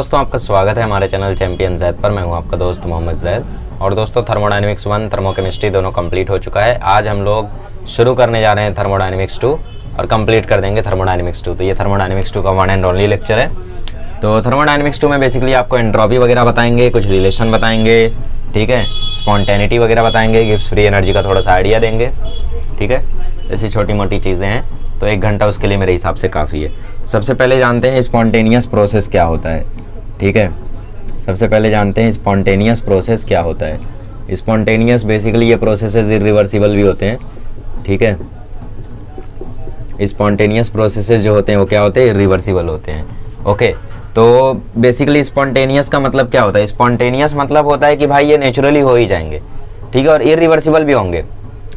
दोस्तों आपका स्वागत है हमारे चैनल चैंपियन जैद पर। मैं हूं आपका दोस्त मोहम्मद जैद। और दोस्तों थर्मोडायनेमिक्स 1 थर्मोकेमिस्ट्री दोनों कंप्लीट हो चुका है। आज हम लोग शुरू करने जा रहे हैं थर्मोडायनेमिक्स 2 और कंप्लीट कर देंगे थर्मोडायनेमिक्स 2। तो ये थर्मोडायनेमिक्स 2 का वन एंड ओनली लेक्चर है। तो थर्मोडायनेमिक्स 2 में बेसिकली आपको एंट्रोपी वगैरह बताएंगे, कुछ रिलेशन बताएंगे, ठीक है, स्पॉन्टेनिटी वगैरह बताएंगे, गिब्स फ्री एनर्जी का थोड़ा सा आइडिया देंगे, ठीक है। ऐसी छोटी मोटी चीज़ें हैं, तो 1 घंटा उसके लिए मेरे हिसाब से काफ़ी है। सबसे पहले जानते हैं स्पॉन्टेनियस प्रोसेस क्या होता है, ठीक है। सबसे पहले जानते हैं स्पॉन्टेनियस प्रोसेस क्या होता है। स्पॉन्टेनियस बेसिकली ये प्रोसेसेस इरिवर्सिबल भी होते हैं, ठीक है। स्पॉन्टेनियस प्रोसेसेस जो होते हैं वो क्या होते हैं, इरिवर्सिबल होते हैं, ओके। तो बेसिकली स्पॉन्टेनियस का मतलब क्या होता है? स्पॉन्टेनियस मतलब होता है कि भाई ये नेचुरली हो ही जाएंगे, ठीक है, और इरिवर्सिबल भी होंगे।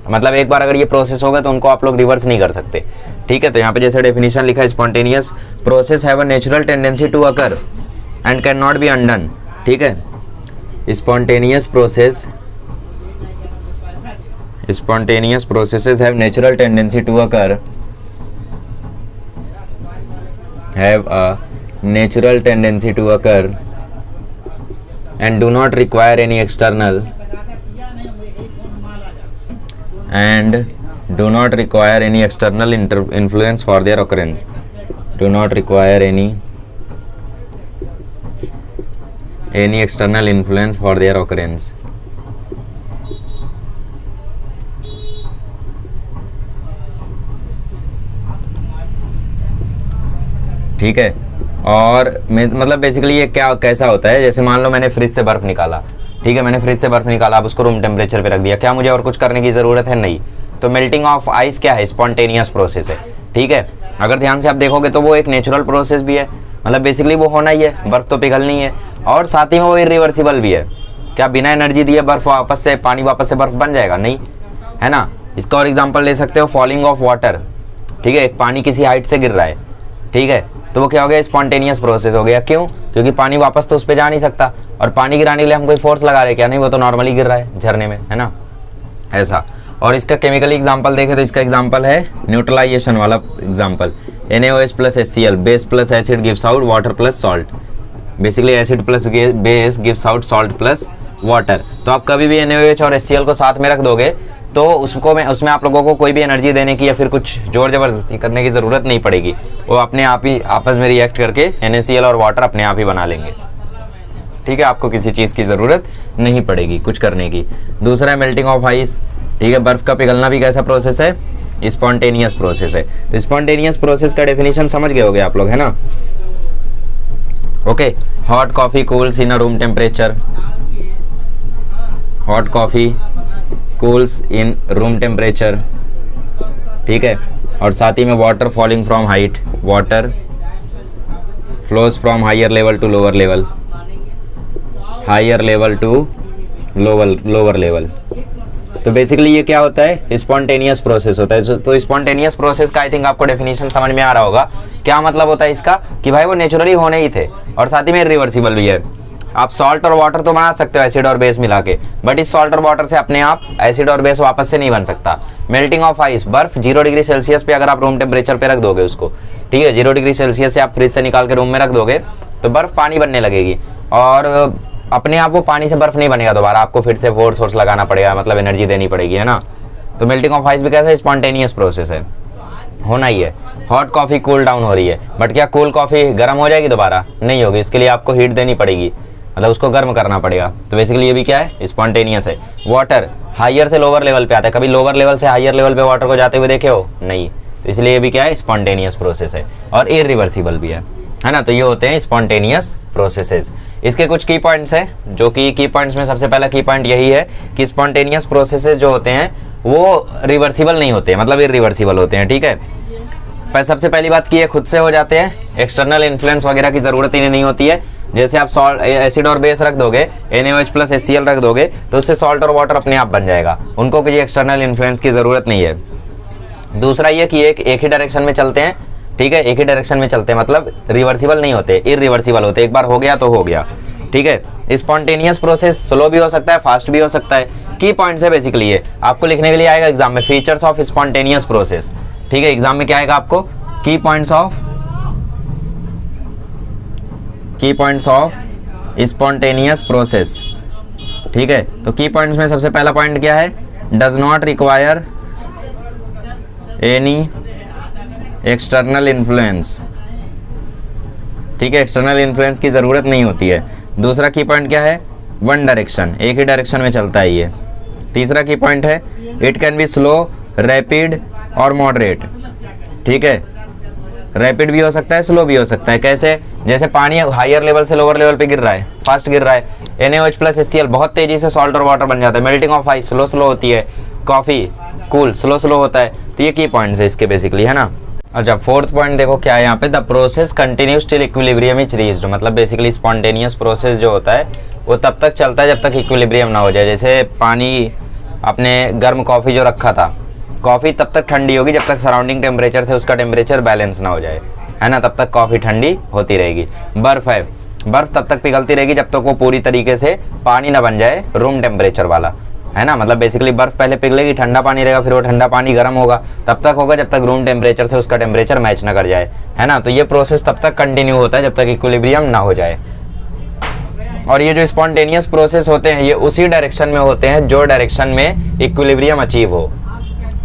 मतलब एक बार अगर ये प्रोसेस होगा तो उनको आप लोग रिवर्स नहीं कर सकते, ठीक है। तो यहाँ पे जैसे डेफिनेशन लिखा है, spontaneous process have a natural tendency to occur and can not be undone, ठीक है। Spontaneous processes have natural tendency to occur, have a natural tendency to occur and do not require any external influence for their occurrence. Do not require any external influence for their occurrence. ठीक है। और मतलब basically ये क्या कैसा होता है, जैसे मान लो मैंने फ्रिज से बर्फ़ निकाला, ठीक है, मैंने फ्रिज से बर्फ़ निकाला, अब उसको रूम टेम्परेचर पे रख दिया, क्या मुझे और कुछ करने की ज़रूरत है? नहीं। तो मेल्टिंग ऑफ आइस क्या है? स्पॉन्टेनियस प्रोसेस है, ठीक है। अगर ध्यान से आप देखोगे तो वो एक नेचुरल प्रोसेस भी है, मतलब बेसिकली वो होना ही है, बर्फ़ तो पिघलनी है, और साथ ही में वो इरिवर्सिबल भी है। क्या बिना एनर्जी दिए बर्फ़ वापस से पानी वापस से बर्फ़ बन जाएगा? नहीं, है ना। इसका और एग्जाम्पल ले सकते हो, फॉलिंग ऑफ वाटर, ठीक है, पानी किसी हाइट से गिर रहा है, ठीक है, तो वो क्या हो गया? स्पॉन्टेनियस प्रोसेस हो गया। क्यों? क्योंकि पानी वापस तो उस पर जा नहीं सकता, और पानी गिराने के लिए हम कोई फोर्स लगा रहे हैं क्या? नहीं, वो तो नॉर्मली गिर रहा है झरने में, है ना, ऐसा। और इसका केमिकली एग्जांपल देखें तो इसका एग्जांपल है न्यूट्रलाइजेशन वाला example, NaOH plus HCl, base plus acid gives out water plus salt. Basically acid plus base gives out salt plus water. तो आप कभी भी NaOH और HCl को साथ में रख दोगे तो उसमें आप लोगों को कोई भी एनर्जी देने की या फिर कुछ जोर जबरदस्ती करने की ज़रूरत नहीं पड़ेगी, वो अपने आप ही आपस में रिएक्ट करके NaCl और वाटर अपने आप ही बना लेंगे, ठीक है। आपको किसी चीज़ की ज़रूरत नहीं पड़ेगी कुछ करने की। दूसरा है मेल्टिंग ऑफ आइस, ठीक है। बर्फ़ का पिघलना भी कैसा प्रोसेस है? स्पॉन्टेनियस प्रोसेस है। तो स्पॉन्टेनियस प्रोसेस का डेफिनेशन समझ गए होगे आप लोग, है ना, okay. Hot coffee cools in a room temperature, hot coffee cools in room temperature, ठीक है। और साथ ही में water falling from height, water flows from higher level to lower level, higher level to lower level. तो basically ये क्या होता है? स्पॉन्टेनियस प्रोसेस होता है। तो स्पॉन्टेनियस प्रोसेस का आई थिंक आपको डेफिनेशन समझ में आ रहा होगा। क्या मतलब होता है इसका? कि भाई वो नेचुरली होने ही थे और साथ ही में रिवर्सिबल भी है। आप सॉल्ट और वाटर तो बना सकते हो एसिड और बेस मिला के, बट इस सॉल्ट और वाटर से अपने आप एसिड और बेस वापस से नहीं बन सकता। मेल्टिंग ऑफ आइस, बर्फ 0 डिग्री सेल्सियस पे अगर आप रूम टेम्परेचर पे रख दोगे उसको, ठीक है, 0 डिग्री सेल्सियस से आप फ्रिज से निकाल के रूम में रख दोगे तो बर्फ पानी बनने लगेगी, और अपने आप वो पानी से बर्फ नहीं बनेगा दोबारा, आपको फिर से फोर्स लगाना पड़ेगा, मतलब एनर्जी देनी पड़ेगी, है ना। तो मेल्टिंग ऑफ आइस भी कैसा स्पॉन्टेनियस प्रोसेस है, होना ही है। हॉट कॉफ़ी कूल डाउन हो रही है, बट क्या कूल कॉफ़ी गर्म हो जाएगी? दोबारा नहीं होगी, इसके लिए आपको हीट देनी पड़ेगी, मतलब उसको गर्म करना पड़ेगा। तो बेसिकली ये भी क्या है? स्पॉन्टेनियस है। वाटर हायर से लोअर लेवल पे आता है, कभी लोअर लेवल से हायर लेवल पे वाटर को जाते हुए देखे हो? नहीं। तो इसलिए ये भी क्या है? स्पॉन्टेनियस प्रोसेस है, और इरिवर्सिबल भी है ना। तो ये होते हैं स्पॉन्टेनियस प्रोसेसेस। इसके कुछ की पॉइंट्स हैं, जो कि की पॉइंट्स में सबसे पहला की पॉइंट यही है कि स्पॉन्टेनियस प्रोसेसेस जो होते हैं वो रिवर्सिबल नहीं होते, मतलब इरिवर्सिबल होते हैं, ठीक है। पर सबसे पहली बात की ये खुद से हो जाते हैं, एक्सटर्नल इन्फ्लुएंस वगैरह की ज़रूरत इन्हें नहीं होती है। जैसे आप सॉल्ट एसिड और बेस रख दोगे, NaOH प्लस HCl रख दोगे, तो उससे सॉल्ट और वाटर अपने आप बन जाएगा, उनको किसी एक्सटर्नल इन्फ्लुएंस की ज़रूरत नहीं है। दूसरा ये कि एक ही डायरेक्शन में चलते हैं, ठीक है, एक ही डायरेक्शन में चलते हैं, मतलब रिवर्सिबल नहीं होते, इरिवर्सिबल होते, एक बार हो गया तो हो गया, ठीक है। स्पॉन्टेनियस प्रोसेस स्लो भी हो सकता है, फास्ट भी हो सकता है। की पॉइंट्स है बेसिकली ये, आपको लिखने के लिए आएगा एग्जाम में, फीचर्स ऑफ स्पॉन्टेनियस प्रोसेस, ठीक है। एग्जाम में क्या आएगा आपको? की पॉइंट्स ऑफ की पॉइंट्स ऑफ स्पॉन्टेनियस प्रोसेस। ठीक है, तो की पॉइंट्स में सबसे पहला पॉइंट क्या है, does not require any external influence. ठीक है, एक्सटर्नल इन्फ्लुएंस की ज़रूरत नहीं होती है। दूसरा की पॉइंट क्या है, वन डायरेक्शन, एक ही डायरेक्शन में चलता है ये। तीसरा की पॉइंट है it can be slow, rapid और मॉडरेट। ठीक है, रैपिड भी हो सकता है, स्लो भी हो सकता है। कैसे, जैसे पानी हायर लेवल से लोअर लेवल पे गिर रहा है, फास्ट गिर रहा है, NaOH प्लस HCl बहुत तेजी से सॉल्ट और वाटर बन जाता है। Melting of ice slow slow होती है, कॉफ़ी कूल स्लो स्लो होता है। तो ये की पॉइंट्स है इसके बेसिकली, है ना। अच्छा, फोर्थ पॉइंट देखो क्या है यहाँ पे, the process continues till equilibrium is reached. मतलब बेसिकली स्पॉन्टेनियस प्रोसेस जो होता है वो तब तक चलता है जब तक इक्विलिब्रियम ना हो जाए। जैसे पानी, आपने गर्म कॉफ़ी जो रखा था, कॉफ़ी तब तक ठंडी होगी जब तक सराउंडिंग टेम्परेचर से उसका टेम्परेचर बैलेंस ना हो जाए, है ना, तब तक कॉफ़ी ठंडी होती रहेगी। बर्फ़ है, बर्फ़ तब तक पिघलती रहेगी जब तक वो पूरी तरीके से पानी ना बन जाए रूम टेम्परेचर वाला, है ना। मतलब बेसिकली बर्फ़ पहले पिघलेगी, ठंडा पानी रहेगा, फिर वो ठंडा पानी गर्म होगा, तब तक होगा जब तक रूम टेम्परेचर से उसका टेम्परेचर मैच ना कर जाए, है ना। तो ये प्रोसेस तब तक कंटिन्यू होता है जब तक इक्विलिब्रियम ना हो जाए। और ये जो स्पॉन्टेनियस प्रोसेस होते हैं ये उसी डायरेक्शन में होते हैं जो डायरेक्शन में इक्विलिब्रियम अचीव हो।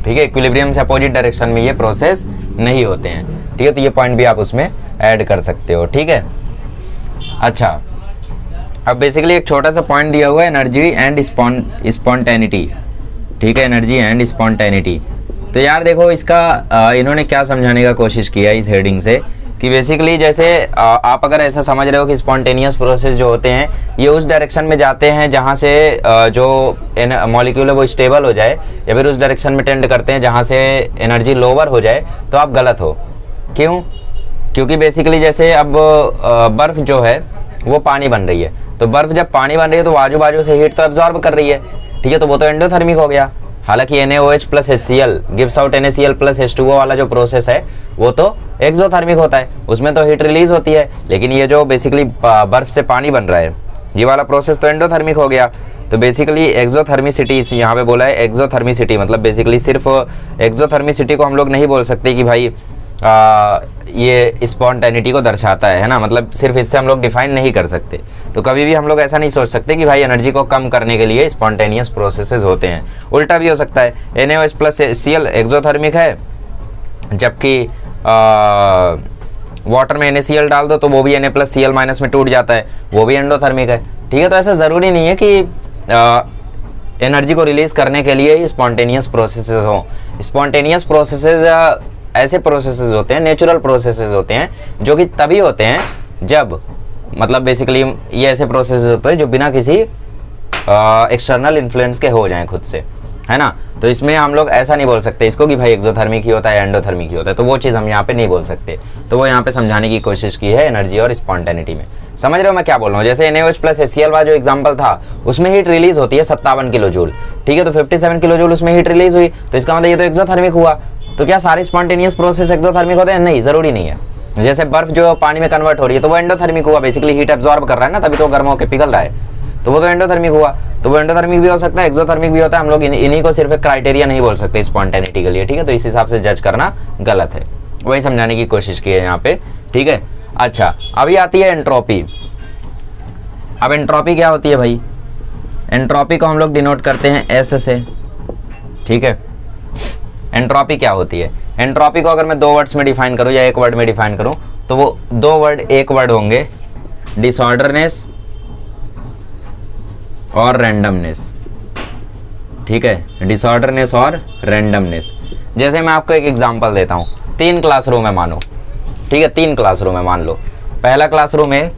ठीक है, इक्विलिब्रियम से अपोजिट डायरेक्शन में ये प्रोसेस नहीं होते हैं। ठीक है, तो ये पॉइंट भी आप उसमें ऐड कर सकते हो। ठीक है, अच्छा, अब बेसिकली एक छोटा सा पॉइंट दिया हुआ है, एनर्जी एंड स्पॉन्टेनिटी। ठीक है, एनर्जी एंड स्पॉन्टेनिटी। तो यार देखो इसका इन्होंने क्या समझाने का कोशिश किया इस हेडिंग से कि बेसिकली जैसे आप अगर ऐसा समझ रहे हो कि स्पॉन्टेनियस प्रोसेस जो होते हैं ये उस डायरेक्शन में जाते हैं जहाँ से जो मॉलिक्यूल है वो स्टेबल हो जाए, या फिर उस डायरेक्शन में टेंड करते हैं जहाँ से एनर्जी लोअर हो जाए, तो आप गलत हो। क्यों? क्योंकि बेसिकली जैसे अब बर्फ़ जो है वो पानी बन रही है, तो बर्फ़ जब पानी बन रही है तो आजू बाजू से हीट तो एब्जॉर्ब कर रही है। ठीक है, तो वो तो एंडोथर्मिक हो गया। हालांकि NaOH plus HCl gives out NaCl plus H2O वाला जो प्रोसेस है वो तो एक्सोथर्मिक होता है, उसमें तो हीट रिलीज होती है। लेकिन ये जो बेसिकली बर्फ से पानी बन रहा है ये वाला प्रोसेस तो एंडोथर्मिक हो गया। तो बेसिकली एक्सोथर्मिसिटी यहाँ पे बोला है, एक्सोथर्मिसिटी मतलब बेसिकली सिर्फ एक्सोथर्मिसिटी को हम लोग नहीं बोल सकते कि भाई ये स्पॉन्टेनिटी को दर्शाता है ना, मतलब सिर्फ इससे हम लोग डिफाइन नहीं कर सकते। तो कभी भी हम लोग ऐसा नहीं सोच सकते कि भाई एनर्जी को कम करने के लिए स्पॉन्टेनियस प्रोसेसेस होते हैं। उल्टा भी हो सकता है, NaOH प्लस HCl एक्सोथर्मिक है, जबकि वाटर में NaCl डाल दो तो वो भी Na प्लस Cl माइनस में टूट जाता है, वो भी एंडोथर्मिक है। ठीक है, तो ऐसा ज़रूरी नहीं है कि एनर्जी को रिलीज करने के लिए स्पॉन्टेनियस प्रोसेसेस हों। स्पॉन्टेनियस प्रोसेसेस ऐसे प्रोसेसेस होते हैं, नेचुरल प्रोसेसेस होते हैं जो कि तभी होते हैं जब, मतलब बेसिकली ये ऐसे प्रोसेसेस होते हैं जो बिना किसी एक्सटर्नल इन्फ्लुएंस के हो जाएं खुद से, है ना। तो इसमें हम लोग ऐसा नहीं बोल सकते इसको कि भाई एक्सोथर्मिक ही होता है, एंडोथर्मिक ही होता है, तो वो चीज़ हम यहाँ पे नहीं बोल सकते। तो वो यहाँ पे समझाने की कोशिश की है एनर्जी और स्पॉन्टेनिटी में। समझ रहे हो मैं क्या बोल रहा हूँ? जैसे NaOH प्लस HCl वाला जो एग्जाम्पल था उसमें हीट रिलीज होती है 57 किलो जूल। ठीक है, तो 57 किलो जूल उसमें हीट रिलीज हुई, तो इसका मतलब ये तो एक्सोथर्मिक हुआ। तो क्या सारे स्पॉन्टेनियस प्रोसेस एक्सोथर्मिक होते हैं? नहीं, ज़रूरी नहीं है। जैसे बर्फ जो पानी में कन्वर्ट हो रही है तो वो एंडोथर्मिक हुआ, बेसिकली हीट एब्जॉर्ब कर रहा है ना, तभी तो गर्म होकर पिघल रहा है, तो वो तो एंडोथर्मिक हुआ। तो वो एंडोथर्मिक भी हो सकता है, एक्सोथर्मिक भी होता है। हम लोग इन्हीं को सिर्फ एक क्राइटेरिया नहीं बोल सकते स्पॉन्टेनिटी के लिए। ठीक है, तो इस हिसाब से जज करना गलत है, वही समझाने की कोशिश की है यहाँ पे। ठीक है, अच्छा, अभी आती है एंट्रोपी। अब एंट्रोपी क्या होती है भाई? एंट्रोपी को हम लोग डिनोट करते हैं S से। ठीक है, एंट्रोपी क्या होती है? एंट्रोपी को अगर मैं 2 वर्ड्स में डिफाइन करूं या 1 वर्ड में डिफाइन करूं तो वो 2 वर्ड 1 वर्ड होंगे, डिसऑर्डरनेस और रैंडमनेस। ठीक है, डिसऑर्डरनेस और रैंडमनेस। जैसे मैं आपको एक एग्जांपल देता हूं, 3 क्लासरूम है मानो। ठीक है, 3 क्लासरूम है मान लो। पहला क्लासरूम है,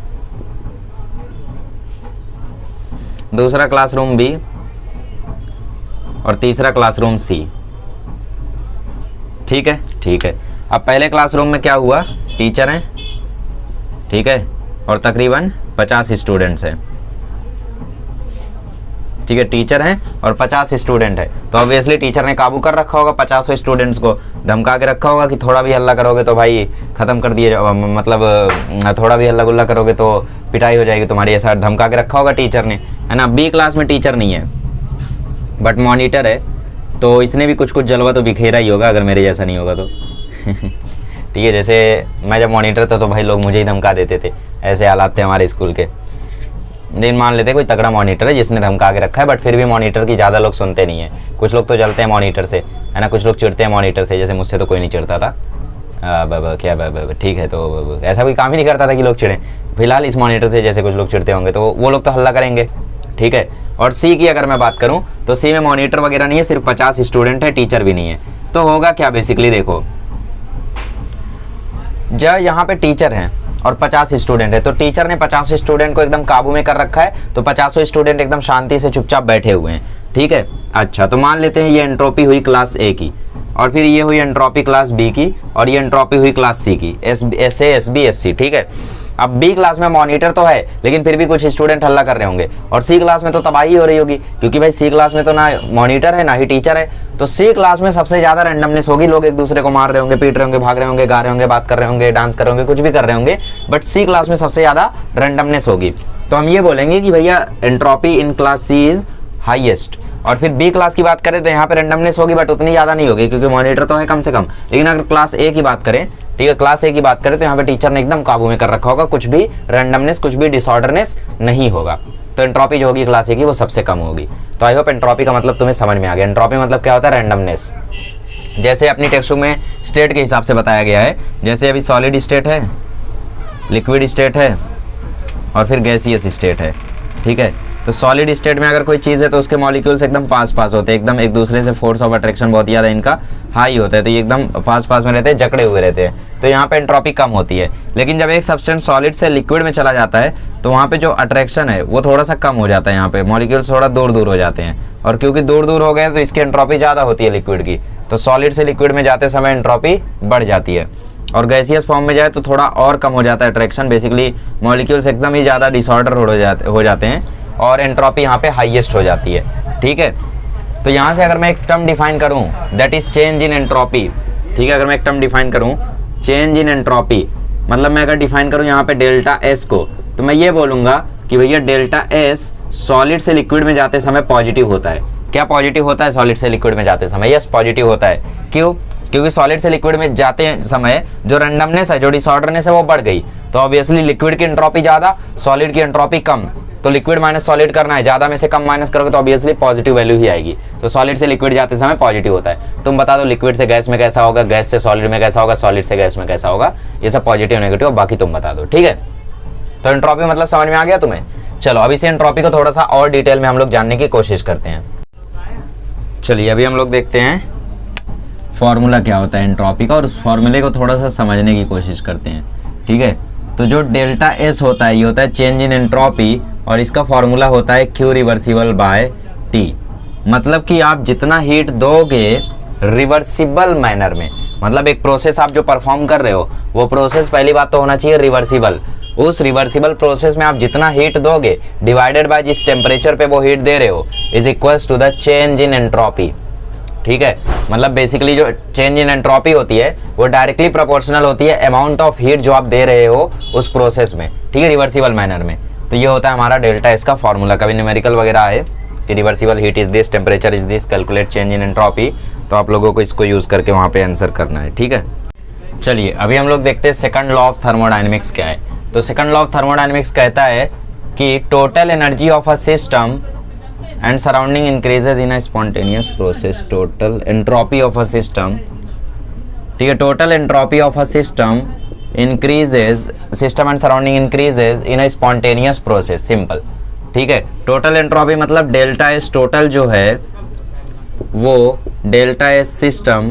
दूसरा क्लासरूम B और तीसरा क्लासरूम C। ठीक है, ठीक है। अब पहले क्लासरूम में क्या हुआ? टीचर हैं, ठीक है, और तकरीबन 50 स्टूडेंट्स हैं। ठीक है, टीचर हैं और 50 स्टूडेंट है, तो ऑब्वियसली टीचर ने काबू कर रखा होगा 50 स्टूडेंट्स को, धमका के रखा होगा कि थोड़ा भी हल्ला करोगे तो भाई ख़त्म कर दिए, मतलब थोड़ा भी हल्ला गुल्ला करोगे तो पिटाई हो जाएगी तुम्हारी, ऐसा धमका के रखा होगा टीचर ने, है ना। B क्लास में टीचर नहीं है बट मॉनिटर है, तो इसने भी कुछ कुछ जलवा तो बिखेरा ही होगा, अगर मेरे जैसा नहीं होगा तो ठीक है। जैसे मैं जब मॉनिटर था तो भाई लोग मुझे ही धमका देते थे, ऐसे हालात थे हमारे स्कूल के। दिन मान लेते कोई तगड़ा मॉनिटर है जिसने धमका के रखा है, बट फिर भी मॉनिटर की ज़्यादा लोग सुनते नहीं है। कुछ लोग तो जलते हैं मॉनिटर से, है ना, कुछ लोग चिढ़ते हैं मॉनिटर से। जैसे मुझसे तो कोई नहीं चिढ़ता था, ठीक है। तो ऐसा कोई काम ही नहीं करता था कि लोग चिढ़ें। फिलहाल इस मॉनिटर से जैसे कुछ लोग चिढ़ते होंगे तो वो लोग तो हल्ला करेंगे, ठीक है। और सी की अगर मैं बात करूं तो सी में मॉनिटर वगैरह नहीं है, सिर्फ 50 स्टूडेंट है, टीचर भी नहीं है। तो होगा क्या बेसिकली, देखो जब यहाँ पे टीचर हैं और 50 स्टूडेंट है, तो टीचर ने 50 स्टूडेंट को एकदम काबू में कर रखा है, तो 50 स्टूडेंट एकदम शांति से चुपचाप बैठे हुए हैं, ठीक है। अच्छा, तो मान लेते हैं ये एंट्रोपी हुई क्लास ए की, और फिर ये हुई एंट्रोपी क्लास बी की, और ये एंट्रोपी हुई क्लास सी की, S A, S B, S C, ठीक है। अब बी क्लास में मॉनिटर तो है, लेकिन फिर भी कुछ स्टूडेंट हल्ला कर रहे होंगे, और सी क्लास में तो तबाही हो रही होगी, क्योंकि भाई सी क्लास में तो ना मॉनिटर है ना ही टीचर है। तो सी क्लास में सबसे ज्यादा रैंडमनेस होगी, लोग एक दूसरे को मार रहे होंगे, पीट रहे होंगे, भाग रहे होंगे, गा रहे होंगे, बात कर रहे होंगे, डांस कर रहे होंगे, कुछ भी कर रहे होंगे, बट सी क्लास में सबसे ज्यादा रैंडमनेस होगी। तो हम ये बोलेंगे कि भैया entropy in class C is highest. और फिर बी क्लास की बात करें तो यहाँ पे रैंडमनेस होगी, बट उतनी ज़्यादा नहीं होगी क्योंकि मॉनिटर तो है कम से कम। लेकिन अगर क्लास ए की बात करें, ठीक है, क्लास ए की बात करें तो यहाँ पे टीचर ने एकदम काबू में कर रखा होगा, कुछ भी रैंडमनेस, कुछ भी डिसऑर्डरनेस नहीं होगा। तो एंट्रोपी जो होगी क्लास ए की वो सबसे कम होगी। तो आई होप एंट्रोपी का मतलब तुम्हें समझ में आ गया। एंट्रोपी मतलब क्या होता है, रैंडमनेस। जैसे अपनी टेक्स्ट बुक में स्टेट के हिसाब से बताया गया है, जैसे अभी सॉलिड स्टेट है, लिक्विड स्टेट है, और फिर गैसियस स्टेट है, ठीक है। तो सॉलिड स्टेट में अगर कोई चीज़ है तो उसके मॉलिक्यूल्स एकदम पास होते हैं, एकदम एक दूसरे से फोर्स ऑफ अट्रैक्शन बहुत ज़्यादा इनका हाई होता है, तो ये एकदम पास में रहते हैं, जकड़े हुए रहते हैं, तो यहाँ पे एंट्रोपी कम होती है। लेकिन जब एक सब्सटेंस सॉलिड से लिक्विड में चला जाता है तो वहाँ पे जो अट्रैक्शन है वो थोड़ा सा कम हो जाता है, यहाँ पे मॉलिक्यूल्स थोड़ा दूर हो जाते हैं, और क्योंकि दूर हो गए तो इसकी एंट्रोपी ज़्यादा होती है लिक्विड की, तो सॉलिड से लिक्विड में जाते समय एंट्रोपी बढ़ जाती है। और गैसियस फॉर्म में जाए तो थोड़ा और कम हो जाता है अट्रैक्शन, बेसिकली मॉलिक्यूल्स एकदम ही ज़्यादा डिसऑर्डर हो जाते हैं, और एंट्रोपी यहाँ पे हाईएस्ट हो जाती है, ठीक है। तो यहाँ से अगर मैं एक टर्म डिफाइन करूँ, that is change in entropy, ठीक है। अगर मैं एक टर्म डिफाइन करूँ चेंज इन एंट्रोपी, मतलब मैं अगर डिफाइन करूँ यहाँ पे डेल्टा एस को, तो मैं ये बोलूँगा कि भैया डेल्टा एस सॉलिड से लिक्विड में जाते समय पॉजिटिव होता है। क्या पॉजिटिव होता है सॉलिड से लिक्विड में जाते समय? यस, पॉजिटिव होता है। क्यों? क्योंकि सॉलिड से लिक्विड में जाते समय जो रैंडमनेस है, जो डिसऑर्डरनेस है वो बढ़ गई, तो ऑब्वियसली लिक्विड की एंट्रोपी ज़्यादा, सॉलिड की एंट्रोपी कम, तो लिक्विड माइनस सॉलिड करना है, ज़्यादा में से कम माइनस करोगे तो ऑब्वियसली पॉजिटिव वैल्यू ही आएगी। तो सॉलिड से लिक्विड जाते समय पॉजिटिव होता है। तुम बता दो लिक्विड से गैस में कैसा होगा, गैस से सॉलिड में कैसा होगा, सॉलिड से गैस में कैसा होगा, ये सब पॉजिटिव नेगेटिव बाकी तुम बता दो, ठीक है। तो एंट्रोपी मतलब समझ में आ गया तुम्हें? चलो अब इसे एंट्रोपी को थोड़ा सा और डिटेल में हम लोग जानने की कोशिश करते हैं। चलिए अभी हम लोग देखते हैं फॉर्मूला क्या होता है एंट्रोपी का, और उस फॉर्मूले को थोड़ा सा समझने की कोशिश करते हैं, ठीक है। तो जो डेल्टा एस होता है ये होता है चेंज इन एंट्रोपी, और इसका फॉर्मूला होता है Q रिवर्सिबल बाय T। मतलब कि आप जितना हीट दोगे रिवर्सिबल मैनर में, मतलब एक प्रोसेस आप जो परफॉर्म कर रहे हो वो प्रोसेस पहली बात तो होना चाहिए रिवर्सिबल। उस रिवर्सिबल प्रोसेस में आप जितना हीट दोगे डिवाइडेड बाय जिस टेम्परेचर पे वो हीट दे रहे हो is equals to the change in entropy, ठीक है। मतलब बेसिकली जो चेंज इन एंट्रोपी होती है वो डायरेक्टली प्रोपोर्शनल होती है अमाउंट ऑफ हीट जो आप दे रहे हो उस प्रोसेस में, ठीक है, रिवर्सिबल मैनर में। तो ये होता है हमारा डेल्टा एस का फॉर्मूला। कभी न्यूमेरिकल वगैरह आए कि reversible heat is this, temperature is this, calculate change in entropy, तो आप लोगों को इसको यूज करके वहाँ पे आंसर करना है, ठीक है। चलिए अभी हम लोग देखते हैं सेकंड लॉ ऑफ थर्मोडायनेमिक्स क्या है। तो सेकंड लॉ ऑफ थर्मोडायनेमिक्स कहता है कि total energy of a system and surrounding increases in a spontaneous process, total entropy of a system, ठीक है, total entropy of a system increases, system and surrounding increases in a spontaneous process, simple, ठीक है। total entropy मतलब delta S total जो है वो delta S system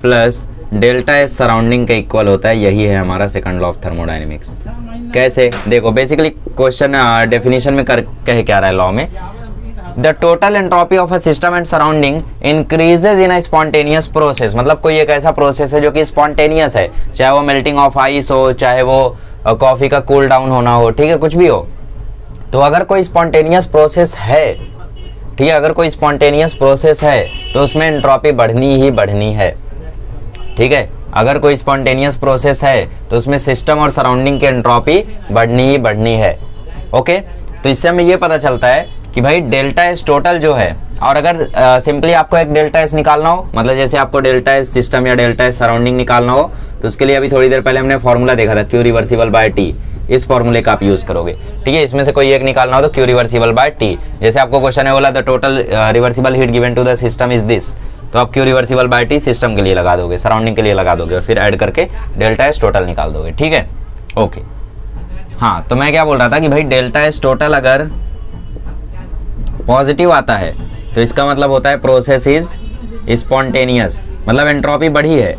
plus delta S surrounding के equal होता है। यही है हमारा सेकंड लॉ ऑफ थर्मोडायनेमिक्स। कैसे? देखो बेसिकली क्वेश्चन डेफिनेशन में कह क्या रहा है लॉ में, the total entropy of a system and surrounding increases in a spontaneous process. मतलब कोई एक ऐसा प्रोसेस है जो कि स्पॉन्टेनियस है, चाहे वो मेल्टिंग ऑफ आइस हो, चाहे वो कॉफी का कूल डाउन होना हो, ठीक है, कुछ भी हो। तो अगर कोई स्पॉन्टेनियस प्रोसेस है, ठीक है, अगर कोई स्पॉन्टेनियस प्रोसेस है तो उसमें एंट्रोपी बढ़नी ही बढ़नी है, ठीक है। अगर कोई स्पॉन्टेनियस प्रोसेस है तो उसमें सिस्टम और सराउंडिंग की एंट्रोपी बढ़नी ही बढ़नी है, ओके। तो इससे हमें ये पता चलता है कि भाई डेल्टा एस टोटल जो है और अगर सिंपली आपको एक डेल्टा एस निकालना हो, मतलब जैसे आपको डेल्टा एस सिस्टम या डेल्टा एस सराउंडिंग निकालना हो, तो उसके लिए अभी थोड़ी देर पहले हमने फॉर्मूला देखा था, क्यू रिवर्सिबल बाय टी, इस फॉर्मूले का आप यूज करोगे। ठीक है, इसमें से कोई एक निकालना हो तो क्यू रिवर्सिबल बाय टी। जैसे आपको क्वेश्चन है बोला the total reversible heat given to the system is this, तो आप Q reversible by T system के लिए लगा दोगे, सराउंडिंग के लिए लगा दोगे, और फिर ऐड करके डेल्टा एस टोटल निकाल दोगे। ठीक है, ओके। हाँ, तो मैं क्या बोल रहा था कि भाई डेल्टा एस टोटल अगर पॉजिटिव आता है तो इसका मतलब होता है प्रोसेस इज स्पॉन्टेनियस, मतलब एंट्रोपी बढ़ी है।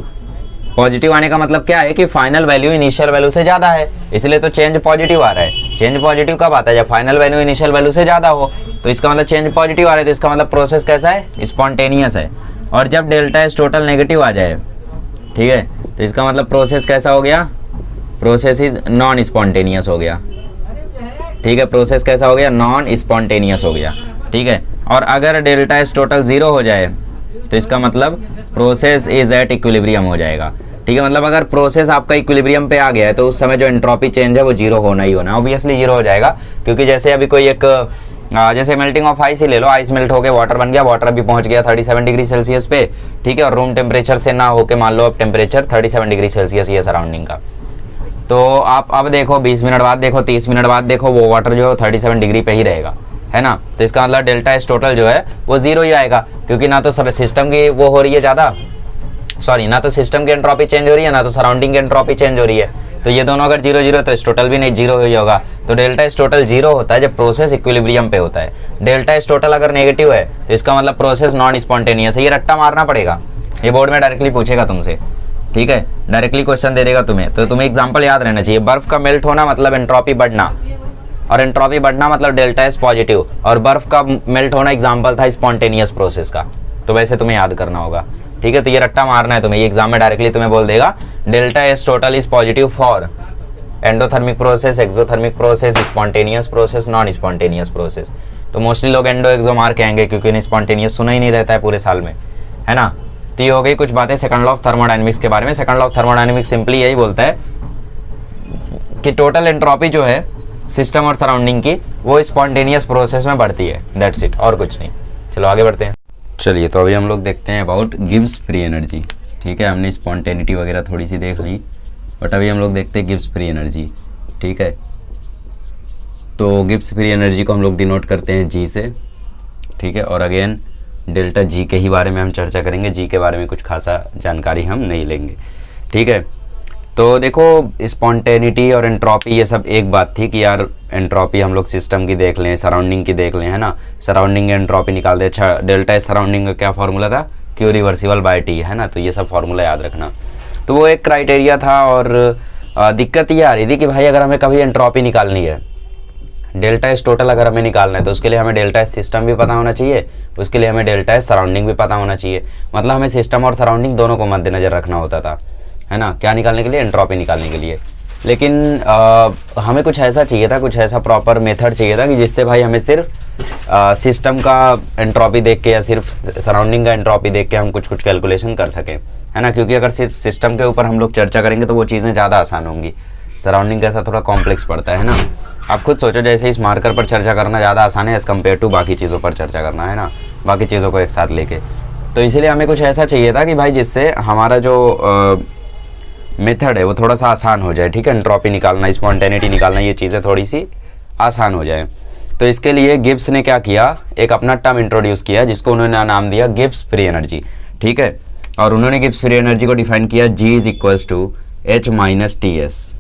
पॉजिटिव आने का मतलब क्या है कि फाइनल वैल्यू इनिशियल वैल्यू से ज़्यादा है, इसलिए तो चेंज पॉजिटिव आ रहा है। चेंज पॉजिटिव कब आता है? जब फाइनल वैल्यू इनिशियल वैल्यू से ज़्यादा हो, तो इसका मतलब चेंज पॉजिटिव आ रहा है, तो इसका मतलब प्रोसेस कैसा है? स्पॉन्टेनियस है। और जब डेल्टा एस टोटल नेगेटिव आ जाए, ठीक है, तो इसका मतलब प्रोसेस कैसा हो गया? प्रोसेस इज नॉन स्पॉन्टेनियस हो गया। ठीक है, प्रोसेस कैसा हो गया? नॉन स्पॉन्टेनियस हो गया। ठीक है, और अगर डेल्टा एस टोटल 0 हो जाए तो इसका मतलब प्रोसेस इज एट इक्विलिब्रियम हो जाएगा। ठीक है, मतलब अगर प्रोसेस आपका इक्विलिब्रियम पे आ गया है तो उस समय जो एंट्रोपी चेंज है वो 0 होना ही होना है, ऑब्वियसली 0 हो जाएगा। क्योंकि जैसे अभी कोई एक जैसे मेल्टिंग ऑफ आइस ही ले लो, आइस मेल्ट होकर वाटर बन गया, वाटर अभी पहुंच गया 37 डिग्री सेल्सियस पे। ठीक है, और रूम टेम्परेचर से ना होके मान लो अब टेम्परेचर 37 डिग्री सेल्सियस ये सराउंडिंग का, तो आप अब देखो 20 मिनट बाद देखो, 30 मिनट बाद देखो, वो वाटर जो है 37 डिग्री पे ही रहेगा, है ना। तो इसका मतलब डेल्टा एस टोटल जो है वो 0 ही आएगा, क्योंकि ना तो सिस्टम की वो हो रही है ज़्यादा, सॉरी, ना तो सिस्टम की एंट्रोपी चेंज हो रही है, ना तो सराउंडिंग की एंट्रोपी चेंज हो रही है। तो ये दोनों अगर 0-0 तो इस टोटल भी नहीं 0 ही होगा। तो डेल्टा एस टोटल 0 होता है जब प्रोसेस इक्विलिब्रियम पे होता है। डेल्टा एस टोटल अगर नेगेटिव है तो इसका मतलब प्रोसेस नॉन स्पॉन्टेनियस है। ये रट्टा मारना पड़ेगा, ये बोर्ड में डायरेक्टली पूछेगा तुमसे। ठीक है, डायरेक्टली क्वेश्चन दे देगा तुम्हें, तो तुम्हें एग्जाम्पल याद रहना चाहिए। बर्फ का मेल्ट होना मतलब एंट्रोपी बढ़ना, और एंट्रोपी बढ़ना मतलब डेल्टा एस पॉजिटिव, और बर्फ का मेल्ट होना एग्जाम्पल था स्पॉन्टेनियस प्रोसेस का। तो वैसे तुम्हें याद करना होगा। ठीक है, तो ये रट्टा मारना है तुम्हें, ये एग्जाम में डायरेक्टली तुम्हें बोल देगा delta S total is positive for endothermic process, exothermic process, spontaneous process, non spontaneous process. तो मोस्टली लोग एंडो एक्सो मार कहेंगे क्योंकि इन्हें स्पॉन्टेनियस सुना ही नहीं रहता है पूरे साल में, है ना। तो ये हो गई कुछ बातें सेकंड लॉ ऑफ थर्मोडायनेमिक्स के बारे में। Second law of thermodynamics simply यही बोलता है कि टोटल एंट्रोपी जो है सिस्टम और सराउंडिंग की वो स्पॉन्टेनियस प्रोसेस में बढ़ती है, दैट्स इट, और कुछ नहीं। चलो आगे बढ़ते हैं। चलिए, तो अभी हम लोग देखते हैं अबाउट गिब्स फ्री एनर्जी। ठीक है, हमने स्पॉन्टेनिटी वगैरह थोड़ी सी देख ली, बट अभी हम लोग देखते हैं गिब्स फ्री एनर्जी। ठीक है, तो गिब्स फ्री एनर्जी को हम लोग डिनोट करते हैं जी से। ठीक है, और अगेन डेल्टा जी के ही बारे में हम चर्चा करेंगे, जी के बारे में कुछ खासा जानकारी हम नहीं लेंगे। ठीक है, तो देखो स्पॉन्टेनिटी और एंट्रोपी ये सब एक बात थी कि यार एंट्रोपी हम लोग सिस्टम की देख लें, सराउंडिंग की देख लें, है ना। सराउंडिंग एंट्रोपी निकाल दे। अच्छा, डेल्टा एस सराउंडिंग का क्या फार्मूला था? क्यू रिवर्सिबल बाय टी, है ना। तो ये सब फार्मूला याद रखना। तो वो एक क्राइटेरिया था, और दिक्कत ये आ रही थी कि भाई अगर हमें कभी एंट्रोपी निकालनी है, डेल्टा एस टोटल अगर हमें निकालना है, तो उसके लिए हमें डेल्टा एस सिस्टम भी पता होना चाहिए, उसके लिए हमें डेल्टा एस सराउंडिंग भी पता होना चाहिए। मतलब हमें सिस्टम और सराउंडिंग दोनों को मद्देनजर रखना होता था, है ना। क्या निकालने के लिए? एंट्रोपी निकालने के लिए। लेकिन हमें कुछ ऐसा चाहिए था, कुछ ऐसा प्रॉपर मेथड चाहिए था कि जिससे भाई हमें सिर्फ सिस्टम का एंट्रोपी देख के या सिर्फ सराउंडिंग का एंट्रोपी देख के हम कुछ कुछ कैलकुलेशन कर सकें, है ना। क्योंकि अगर सिर्फ सिस्टम के ऊपर हम लोग चर्चा करेंगे तो वो चीज़ें ज़्यादा आसान होंगी, सराउंडिंग का ऐसा थोड़ा कॉम्प्लेक्स पड़ता है ना। आप खुद सोचो, जैसे इस मार्कर पर चर्चा करना ज़्यादा आसान है एज़ कम्पेयर टू बाकी चीज़ों पर चर्चा करना, है ना, बाकी चीज़ों को एक साथ लेके। तो इसीलिए हमें कुछ ऐसा चाहिए था कि भाई जिससे हमारा जो मेथड है वो थोड़ा सा आसान हो जाए। ठीक है, एंट्रोपी निकालना, स्पॉन्टेनिटी निकालना, ये चीज़ें थोड़ी सी आसान हो जाए। तो इसके लिए गिब्स ने क्या किया, एक अपना टर्म इंट्रोड्यूस किया जिसको उन्होंने नाम दिया गिब्स फ्री एनर्जी। ठीक है, और उन्होंने गिब्स फ्री एनर्जी को डिफाइन किया G is equals to H minus T S.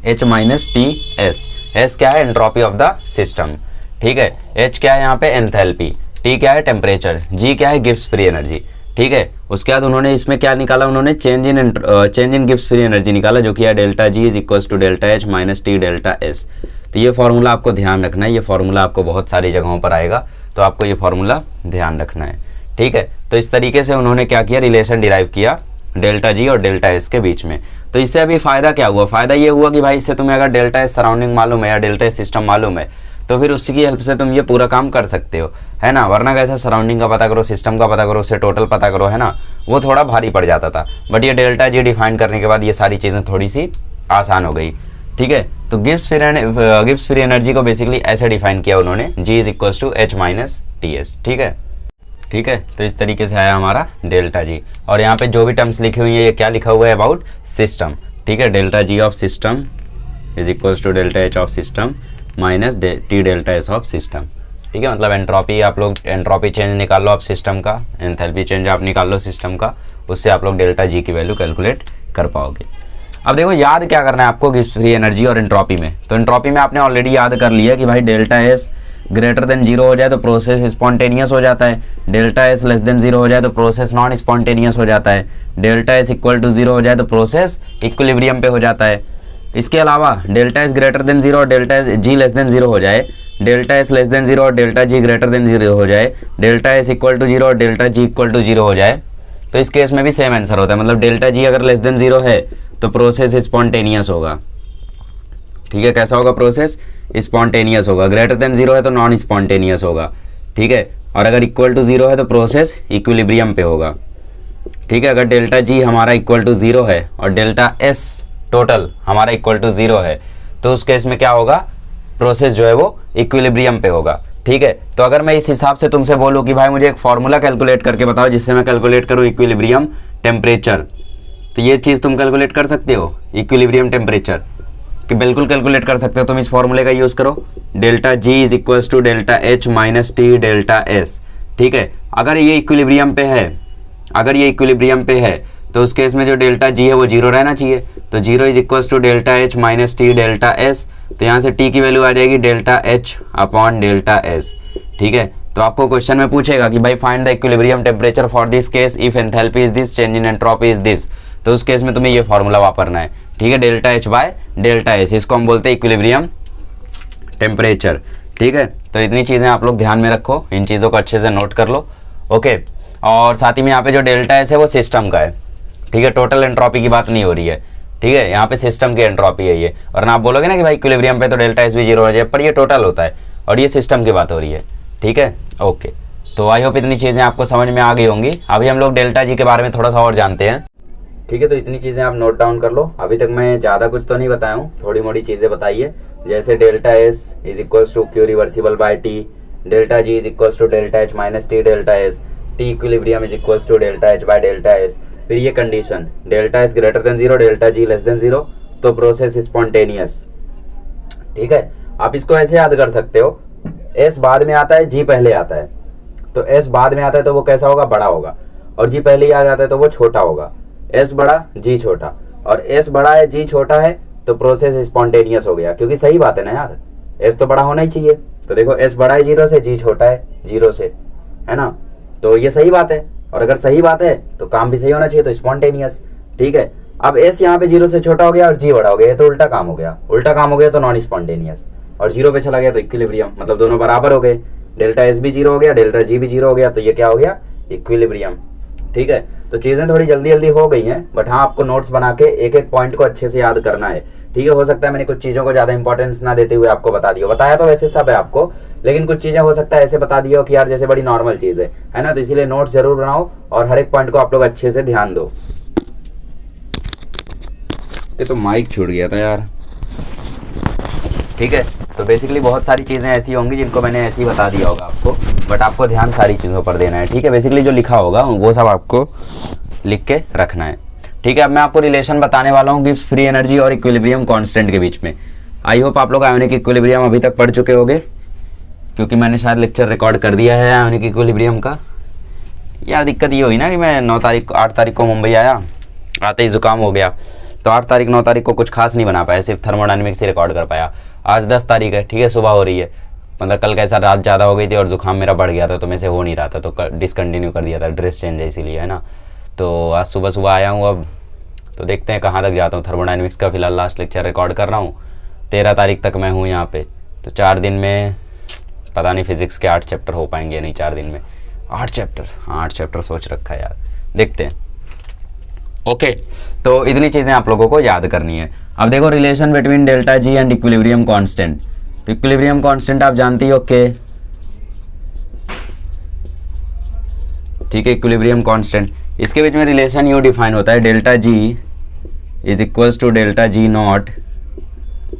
H minus T S, S क्या है? Entropy of the system. ठीक है, एच क्या है यहाँ पे? एंथैल्पी। टी क्या है? टेम्परेचर। जी क्या है? Gibbs free energy. ठीक है, उसके बाद उन्होंने इसमें क्या निकाला? उन्होंने change in Gibbs free energy निकाला, जो कि है delta G is equals to delta H minus T delta S. तो ये फार्मूला आपको ध्यान रखना है, ये फार्मूला आपको बहुत सारी जगहों पर आएगा, तो आपको ये फार्मूला ध्यान रखना है। ठीक है, तो इस तरीके से उन्होंने क्या किया, रिलेशन डिराइव किया डेल्टा जी और डेल्टा एस के बीच में। तो इससे अभी फ़ायदा क्या हुआ? फ़ायदा ये हुआ कि भाई इससे तुम्हें अगर डेल्टा एस सराउंडिंग मालूम है या डेल्टा एस सिस्टम मालूम है, तो फिर उसी की हेल्प से तुम ये पूरा काम कर सकते हो, है ना। वरना कैसे सराउंडिंग का पता करो, सिस्टम का पता करो, उससे टोटल पता करो, है ना, वो थोड़ा भारी पड़ जाता था। बट ये डेल्टा जी डिफाइन करने के बाद ये सारी चीज़ें थोड़ी सी आसान हो गई। ठीक है। तो गिब्स फ्री एनर्जी को बेसिकली ऐसे डिफाइन किया उन्होंने, G is equal to H minus TS। ठीक है, ठीक है। तो इस तरीके से आया हमारा डेल्टा जी। और यहाँ पे जो भी टर्म्स लिखी हुई है ये क्या लिखा हुआ है, अबाउट सिस्टम। ठीक है, delta G of system is equal to delta H of system minus T delta S of system. ठीक है, मतलब एंट्रोपी, आप लोग एंट्रोपी चेंज निकाल लो आप सिस्टम का, एंथैल्पी चेंज आप निकाल लो सिस्टम का, उससे आप लोग डेल्टा जी की वैल्यू कैलकुलेट कर पाओगे। अब देखो याद क्या करना है आपको गिब्स फ्री एनर्जी और एंट्रोपी में। तो एंट्रोपी में आपने ऑलरेडी याद कर लिया कि भाई डेल्टा एस ग्रेटर देन 0 हो जाए तो प्रोसेस स्पॉन्टेनियस हो जाता है, डेल्टा एस लेस देन 0 हो जाए तो प्रोसेस नॉन स्पॉन्टेनियस हो जाता है, डेल्टा एस इक्वल टू 0 हो जाए तो प्रोसेस इक्विलिब्रियम पे हो जाता है। इसके अलावा डेल्टा एस ग्रेटर देन 0 और delta S G less than 0 हो जाए, डेल्टा एस लेस देन 0 और डेल्टा जी ग्रेटर देन 0 हो जाए, डेल्टा एस इक्वल टू 0 और डेल्टा जी इक्वल टू 0 हो जाए, तो इस केस में भी सेम आंसर होता है। मतलब डेल्टा जी अगर लेस देन 0 है तो प्रोसेस स्पॉन्टेनियस होगा। ठीक है, कैसा होगा, प्रोसेस स्पॉन्टेनियस होगा। ग्रेटर देन 0 है तो नॉन स्पॉन्टेनियस होगा। ठीक है, और अगर इक्वल टू 0 है तो प्रोसेस इक्विलिब्रियम पे होगा। ठीक है, अगर डेल्टा जी हमारा इक्वल टू 0 है और डेल्टा एस टोटल हमारा इक्वल टू 0 है तो उस केस में क्या होगा, प्रोसेस जो है वो इक्विलिब्रियम पे होगा। ठीक है, तो अगर मैं इस हिसाब से तुमसे बोलूँ कि भाई मुझे एक फॉर्मूला कैलकुलेट करके बताओ जिससे मैं कैलकुलेट करूँ इक्विलिब्रियम टेम्परेचर, तो ये चीज़ तुम कैलकुलेट कर सकते हो इक्विलिब्रियम टेम्परेचर, कि बिल्कुल कैलकुलेट कर सकते हो तुम इस फॉर्मूले का यूज़ करो, delta G is equal to delta H minus T delta S. ठीक है, अगर ये इक्विलिब्रियम पे है, अगर ये इक्विलिब्रियम पे है तो उस केस में जो डेल्टा जी है वो 0 रहना चाहिए। तो 0 is equal to delta H minus T delta S. तो यहाँ से टी की वैल्यू आ जाएगी delta H upon delta S. ठीक है, तो आपको क्वेश्चन में पूछेगा कि भाई find the equilibrium temperature for this case if enthalpy is this, change in entropy is this. तो उस केस में तुम्हें ये फॉर्मूला वापरना है। ठीक है, delta H by delta S, इसको हम बोलते हैं इक्विलिब्रियम टेम्परेचर। ठीक है, तो इतनी चीज़ें आप लोग ध्यान में रखो, इन चीज़ों को अच्छे से नोट कर लो। ओके, और साथ ही में यहाँ पे जो डेल्टा एस है वो सिस्टम का है। ठीक है, टोटल एंट्रोपी की बात नहीं हो रही है। ठीक है, यहाँ पे सिस्टम की एंट्रोपी है ये, और ना आप बोलोगे ना कि भाई इक्विलिब्रियम पे तो डेल्टा एस भी 0 हो जाए, पर ये टोटल होता है और ये सिस्टम की बात हो रही है। ठीक है, ओके, तो आई होप इतनी चीज़ें आपको समझ में आ गई होंगी। अभी हम लोग डेल्टा जी के बारे में थोड़ा सा और जानते हैं। ठीक है, तो इतनी चीज़ें आप नोट डाउन कर लो। अभी तक मैं ज़्यादा कुछ तो नहीं बताया हूँ, थोड़ी मोड़ी चीज़ें बताइए, जैसे delta S is equals to Q reversible by T, delta G is equals to delta H minus T delta S, T equilibrium is equals to delta H by delta S. फिर ये condition delta S greater than 0, delta G less than 0, तो process spontaneous. ठीक है, आप इसको ऐसे याद कर सकते हो, एस बाद में आता है, जी पहले आता है। तो एस बाद में आता है तो वो कैसा होगा, बड़ा होगा, और जी पहले ही आ जाता है तो वो छोटा होगा। एस बड़ा जी छोटा, और एस बड़ा है जी छोटा है तो प्रोसेस स्पॉन्टेनियस हो गया, क्योंकि सही बात है ना यार, एस तो बड़ा होना ही चाहिए। तो देखो एस बड़ा है 0 से, जी छोटा है 0 से, है ना, तो ये सही बात है, और अगर सही बात है तो काम भी सही होना चाहिए, तो स्पॉन्टेनियस। ठीक है, अब एस यहाँ पे 0 से छोटा हो गया और जी बड़ा हो गया, तो उल्टा काम हो गया, उल्टा काम हो गया तो नॉन स्पॉन्टेनियस, और 0 पे चला गया तो इक्विलिब्रियम, मतलब दोनों बराबर हो गए, डेल्टा एस भी 0 हो गया, डेल्टा जी भी 0 हो गया, तो ये क्या हो गया, इक्विलिब्रियम। ठीक है, तो चीजें थोड़ी जल्दी जल्दी हो गई हैं, बट हाँ आपको नोट्स बना के एक एक पॉइंट को अच्छे से याद करना है। ठीक है, हो सकता है मैंने कुछ चीजों को ज्यादा इंपॉर्टेंस ना देते हुए आपको बता दिया, बताया तो वैसे सब है आपको, लेकिन कुछ चीजें हो सकता है ऐसे बता दिया हो कि यार जैसे बड़ी नॉर्मल चीज है ना, तो इसीलिए नोट्स जरूर बनाओ और हर एक पॉइंट को आप लोग अच्छे से ध्यान दो। ये तो माइक छूट गया था यार। ठीक है, तो बेसिकली बहुत सारी चीज़ें ऐसी होंगी जिनको मैंने ऐसे ही बता दिया होगा आपको, बट आपको ध्यान सारी चीज़ों पर देना है। ठीक है, बेसिकली जो लिखा होगा वो सब आपको लिख के रखना है। ठीक है, अब मैं आपको रिलेशन बताने वाला हूँ गिब्स फ्री एनर्जी और इक्विलिब्रियम कांस्टेंट के बीच में। आई होप आप लोग आयोनिक इक्विलिब्रियम अभी तक पढ़ चुके होंगे, क्योंकि मैंने शायद लेक्चर रिकॉर्ड कर दिया है आयोनिक इक्विलिब्रियम का। यार दिक्कत ये हुई ना कि मैं 8 तारीख को मुंबई आया, आते ही जुकाम हो गया, तो 8 तारीख 9 तारीख को कुछ खास नहीं बना पाया, सिर्फ थर्मोडायनेमिक्स ही रिकॉर्ड कर पाया। आज 10 तारीख है, ठीक है, सुबह हो रही है, मतलब कल कैसा रात ज़्यादा हो गई थी और जुकाम मेरा बढ़ गया था, तो मैं से हो नहीं रहा था, तो डिसकंटिन्यू कर दिया था, ड्रेस चेंज है इसीलिए, है ना। तो आज सुबह सुबह आया हूँ, अब तो देखते हैं कहाँ तक जाता हूँ। थर्मोडायनेमिक्स का फिलहाल लास्ट लेक्चर रिकॉर्ड कर रहा हूँ, 13 तारीख तक मैं हूँ यहाँ पे, तो 4 दिन में पता नहीं फिजिक्स के 8 चैप्टर हो पाएंगे या नहीं 4 दिन में। 8 चैप्टर, हाँ 8 चैप्टर सोच रखा है यार, देखते हैं। ओके, तो इतनी चीज़ें आप लोगों को याद करनी है। अब देखो relation between delta G and equilibrium constant. तो इक्विलिब्रियम कांस्टेंट आप जानती हो, ओके, ठीक है, इक्विलिब्रियम कांस्टेंट, इसके बीच में रिलेशन यू डिफाइन होता है, delta G is equals to delta G not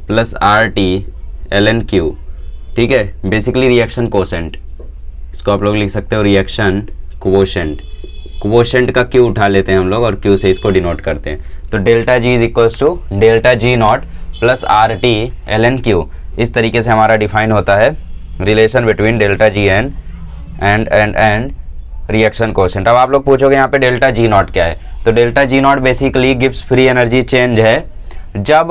plus RT ln Q, ठीक है, बेसिकली रिएक्शन कोसेंट, इसको आप लोग लिख सकते हो रिएक्शन क्वोशेंट, क्वोशेंट का Q उठा लेते हैं हम लोग और Q से इसको डिनोट करते हैं। तो delta G is equals to delta G naught plus RT ln Q, इस तरीके से हमारा डिफाइन होता है relation between delta G and reaction quotient. अब आप लोग पूछोगे यहाँ पे डेल्टा G नॉट क्या है, तो delta G not basically Gibbs free energy change है जब,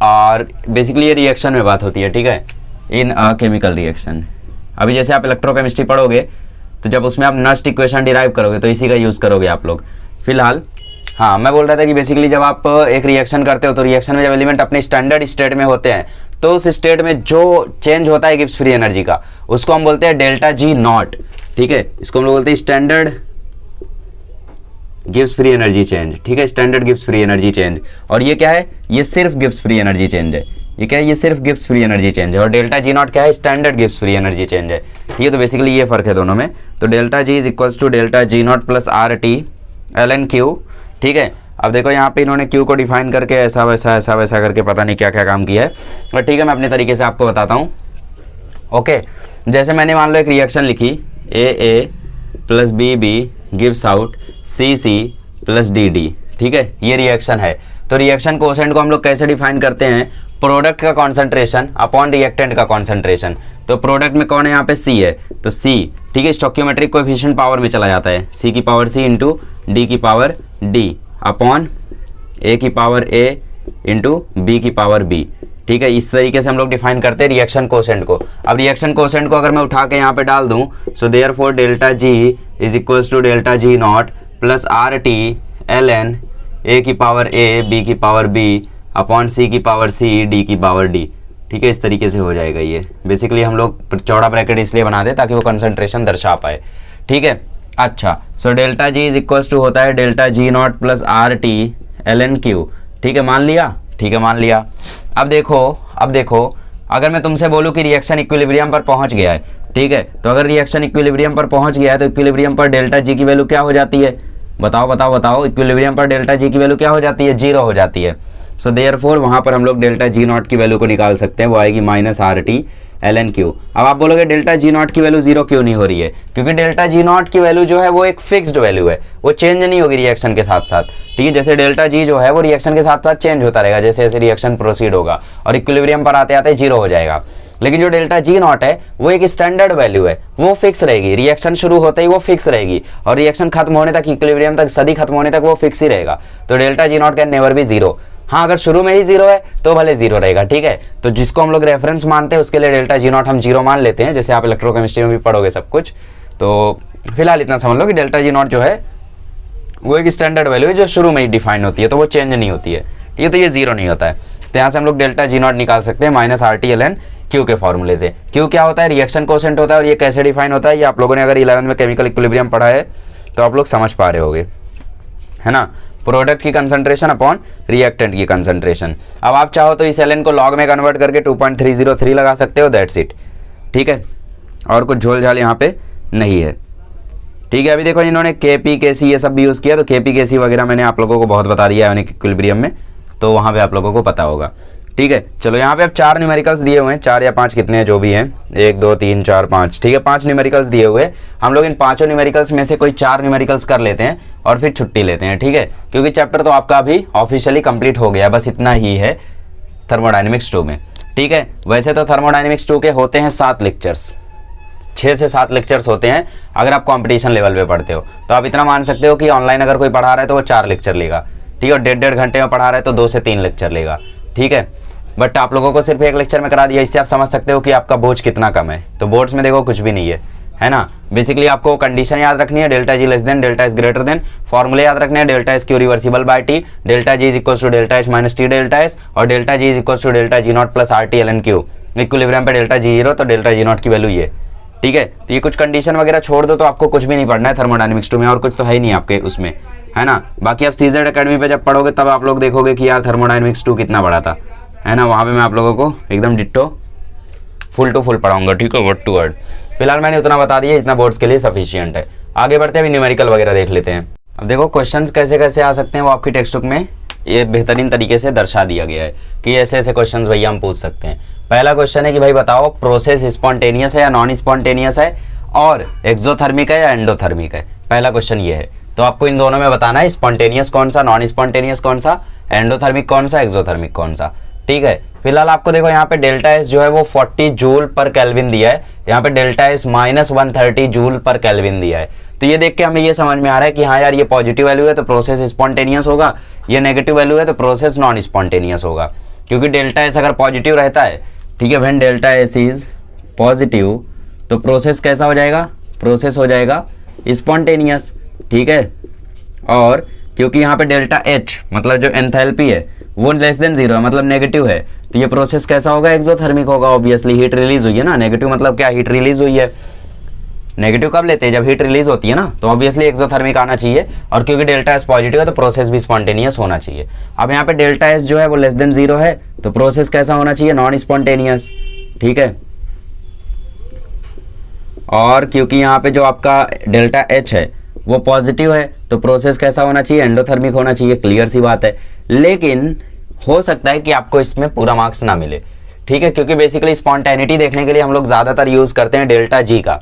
और बेसिकली ये रिएक्शन में बात होती है, ठीक है, इन अ केमिकल रिएक्शन। अभी जैसे आप इलेक्ट्रोकेमिस्ट्री पढ़ोगे तो जब उसमें आप नस्ट इक्वेशन डिराइव करोगे तो इसी का यूज़ करोगे आप लोग। फिलहाल हाँ, मैं बोल रहा था कि बेसिकली जब आप एक रिएक्शन करते हो तो रिएक्शन में जब एलिमेंट अपने स्टैंडर्ड स्टेट में होते हैं तो उस स्टेट में जो चेंज होता है गिब्स फ्री एनर्जी का, उसको हम बोलते हैं डेल्टा G नॉट, ठीक है, इसको हम लोग बोलते हैं standard Gibbs free energy change, ठीक है, standard Gibbs free energy change. और ये क्या है, ये सिर्फ गिब्स फ्री एनर्जी चेंज है, ये क्या है, ये सिर्फ गिब्स फ्री एनर्जी चेंज है। और डेल्टा G नॉट क्या है, standard Gibbs free energy change है, ठीक है। तो बेसिकली ये फर्क है दोनों में। तो delta G is equals to delta G naught plus RT ln Q, ठीक है। अब देखो यहाँ पे इन्होंने Q को डिफाइन करके ऐसा वैसा करके पता नहीं क्या क्या काम किया है, और ठीक है, मैं अपने तरीके से आपको बताता हूँ। ओके, जैसे मैंने मान लो एक रिएक्शन लिखी AA plus BB gives out CC plus DD, ठीक है, ये रिएक्शन है। तो रिएक्शन कोसेंट को हम लोग कैसे डिफाइन करते हैं, प्रोडक्ट का कॉन्सेंट्रेशन अपॉन रिएक्टेंट का कॉन्सेंट्रेशन। तो प्रोडक्ट में कौन है, यहाँ पे C है, तो C, ठीक है, स्टोइकियोमेट्रिक कोएफिशिएंट पावर में चला जाता है, C की पावर C इंटू D की पावर D अपॉन A की पावर A इंटू B की पावर B, ठीक है। इस तरीके से हम लोग डिफाइन करते हैं रिएक्शन कोसेंट को। अब रिएक्शन कोसेंट को अगर मैं उठा के यहाँ पे डाल दूं, so therefore delta G is equals to delta G naught plus RT ln A की पावर A B की पावर B अपॉन C की पावर C D की पावर D, ठीक है, इस तरीके से हो जाएगा ये। बेसिकली हम लोग चौड़ा ब्रैकेट इसलिए बना दे ताकि वो कंसंट्रेशन दर्शा पाए, ठीक है। अच्छा, so delta G is equals to होता है delta G naught plus RT ln Q, ठीक है, मान लिया, ठीक है, मान लिया। अब देखो अगर मैं तुमसे बोलूं कि रिएक्शन इक्विलिब्रियम पर पहुंच गया है, ठीक है, तो अगर रिएक्शन इक्विलिब्रियम पर पहुंच गया है तो इक्विलिब्रियम पर डेल्टा G की वैल्यू क्या हो जाती है, बताओ, इक्विलिब्रियम पर डेल्टा G की वैल्यू क्या हो जाती है, 0 हो जाती है। सो देयरफॉर वहां पर हम लोग डेल्टा G नॉट की वैल्यू को निकाल सकते हैं, वो आएगी माइनस RT ln Q। अब आप बोलोगे डेल्टा G नॉट की वैल्यू 0 क्यों नहीं हो रही है, क्योंकि डेल्टा G नॉट की वैल्यू जो है वो एक फिक्स्ड वैल्यू है, वो चेंज नहीं होगी रिएक्शन के साथ साथ, ठीक है। जैसे डेल्टा G जो है वो रिएक्शन के साथ साथ चेंज होता रहेगा जैसे जैसे रिएक्शन प्रोसीड होगा, और इक्विलिब्रियम पर आते आते 0 हो जाएगा। लेकिन जो डेल्टा G नॉट है वो एक स्टैंडर्ड वैल्यू है, वो फिक्स रहेगी, रिएक्शन शुरू होते ही वो फिक्स रहेगी और रिएक्शन खत्म होने तक, इक्विलिब्रियम तक, सदी खत्म होने तक वो फिक्स ही रहेगा। तो delta G not can never be 0। हाँ, अगर शुरू में ही 0 है तो भले 0 रहेगा, ठीक है। तो जिसको हम लोग रेफरेंस मानते हैं उसके लिए डेल्टा G नॉट हम 0 मान लेते हैं, जैसे आप इलेक्ट्रोकेमिस्ट्री में भी पढ़ोगे सब कुछ। तो फिलहाल इतना समझ लो कि डेल्टा G नॉट जो है वो एक स्टैंडर्ड वैल्यू है जो शुरू में ही डिफाइन होती है, तो वो चेंज नहीं होती है, ठीक है। तो ये 0 नहीं होता है, तो यहाँ से हम लोग डेल्टा G नॉट निकाल सकते हैं माइनस RT ln Q के फॉर्मूले से। Q क्या होता है, रिएक्शन कोसेंट होता है, और ये कैसे डिफाइन होता है ये आप लोगों ने अगर 11 में केमिकल इक्विलिब्रियम पढ़ा है तो आप लोग समझ पा रहे होगे, है ना। प्रोडक्ट की कंसंट्रेशन अपॉन रिएक्टेंट की कंसंट्रेशन। अब आप चाहो तो इस ln को लॉग में कन्वर्ट करके 2.303 लगा सकते हो, दैट्स इट, ठीक है, और कुछ झोल झाल यहाँ पे नहीं है, ठीक है। अभी देखो इन्होंने Kp Kc ये सब भी यूज़ किया, तो Kp Kc वगैरह मैंने आप लोगों को बहुत बता दिया है आयोनिक इक्विलिब्रियम में, तो वहाँ पे आप लोगों को पता होगा, ठीक है। चलो यहाँ पे अब 4 न्यूमेरिकल्स दिए हुए हैं, 4 या 5 कितने हैं जो भी हैं, 1 2 3 4 5, ठीक है, 5 न्यूमेरिकल्स दिए हुए। हम लोग इन 5 न्यूमेरिकल्स में से कोई 4 न्यूमेरिकल्स कर लेते हैं और फिर छुट्टी लेते हैं, ठीक है, क्योंकि चैप्टर तो आपका अभी ऑफिशियली कंप्लीट हो गया, बस इतना ही है थर्मोडायनेमिक्स 2 में, ठीक है। वैसे तो थर्मोडायनेमिक्स 2 के होते हैं 7 लेक्चर्स, 6 से 7 लेक्चर्स होते हैं अगर आप कंपटीशन लेवल पे पढ़ते हो। तो आप इतना मान सकते हो कि ऑनलाइन अगर कोई पढ़ा रहा है तो वो 4 लेक्चर लेगा, ठीक है, और 1.5 घंटे में पढ़ा रहा है तो 2 से 3 लेक्चर लेगा, ठीक है। बट आप लोगों को सिर्फ 1 लेक्चर में करा दिया, इससे आप समझ सकते हो कि आपका बोझ कितना कम है। तो बोर्ड्स में देखो कुछ भी नहीं है ना। बेसिकली आपको कंडीशन याद रखनी है, delta G less than, delta S greater than, फॉर्मूले याद रखने हैं, delta S Q reversible by T, delta G is equals to delta H minus T delta S, और delta G is equals to delta G naught plus RT ln Q। Equilibrium पे delta G 0 तो delta G naught की value ये, ठीक है। तो ये कुछ कंडीशन वगैरह छोड़ दो तो आपको कुछ भी नहीं पढ़ना है थर्मोडायनेमिक्स 2 में, और कुछ तो है ही नहीं आपके उसमें, है ना। बाकी आप CZ अकेडमी पे जब पढ़ोगे तब आप लोग देखोगे कि यार थर्मोडायनेमिक्स 2 कितना बड़ा था, है ना। वहाँ पे मैं आप लोगों को एकदम डिट्टो फुल टू फुल पढ़ाऊंगा, ठीक है, वर्ड टू वर्ड। फिलहाल मैंने उतना बता दिया, इतना बोर्ड्स के लिए सफिशियंट है। आगे बढ़ते हैं, अभी न्यूमेरिकल वगैरह देख लेते हैं। अब देखो क्वेश्चंस कैसे कैसे आ सकते हैं वो आपकी टेक्स्ट बुक में ये बेहतरीन तरीके से दर्शा दिया गया है कि ऐसे ऐसे क्वेश्चंस भैया हम पूछ सकते हैं। पहला क्वेश्चन है कि भाई बताओ प्रोसेस स्पॉन्टेनियस है या नॉन स्पॉन्टेनियस है और एक्सोथर्मिक है या एंडोथर्मिक है। पहला क्वेश्चन ये है, तो आपको इन दोनों में बताना है स्पॉन्टेनियस कौन सा, नॉन स्पॉन्टेनियस कौन सा, एंडोथर्मिक कौन सा, एक्सोथर्मिक कौन सा। ठीक है, फिलहाल आपको देखो यहाँ पे डेल्टा एस जो है वो 40 जूल पर केल्विन दिया है, यहाँ पे डेल्टा एस -130 जूल पर केल्विन दिया है। तो ये देख के हमें ये समझ में आ रहा है कि हाँ यार ये पॉजिटिव वैल्यू है तो प्रोसेस स्पॉन्टेनियस होगा, ये नेगेटिव वैल्यू है तो प्रोसेस नॉन स्पॉन्टेनियस होगा। क्योंकि डेल्टा एस अगर पॉजिटिव रहता है, ठीक है, when delta S is positive तो प्रोसेस कैसा हो जाएगा, प्रोसेस हो जाएगा स्पॉन्टेनियस। ठीक है, और क्योंकि यहाँ पे डेल्टा एच मतलब जो एंथैल्पी है वो लेस देन 0 है, मतलब नेगेटिव है, तो ये प्रोसेस कैसा होगा, एक्सोथर्मिक होगा। ऑब्वियसली हीट रिलीज हुई है ना, नेगेटिव मतलब क्या, हीट रिलीज हुई है। नेगेटिव कब लेते हैं, जब हीट रिलीज होती है ना, तो ऑब्वियसली एक्सोथर्मिक आना चाहिए। और क्योंकि डेल्टा एस पॉजिटिव है तो प्रोसेस भी स्पॉन्टेनियस होना चाहिए। अब यहाँ पे डेल्टा एस जो है वो लेस देन 0 है तो प्रोसेस कैसा होना चाहिए, नॉन स्पॉन्टेनियस। ठीक है, और क्योंकि यहाँ पे जो आपका डेल्टा एच है वो पॉजिटिव है तो प्रोसेस कैसा होना चाहिए, एंडोथर्मिक होना चाहिए। क्लियर सी बात है, लेकिन हो सकता है कि आपको इसमें पूरा मार्क्स ना मिले। ठीक है, क्योंकि बेसिकली स्पॉन्टेनिटी देखने के लिए हम लोग ज्यादातर यूज करते हैं डेल्टा जी का।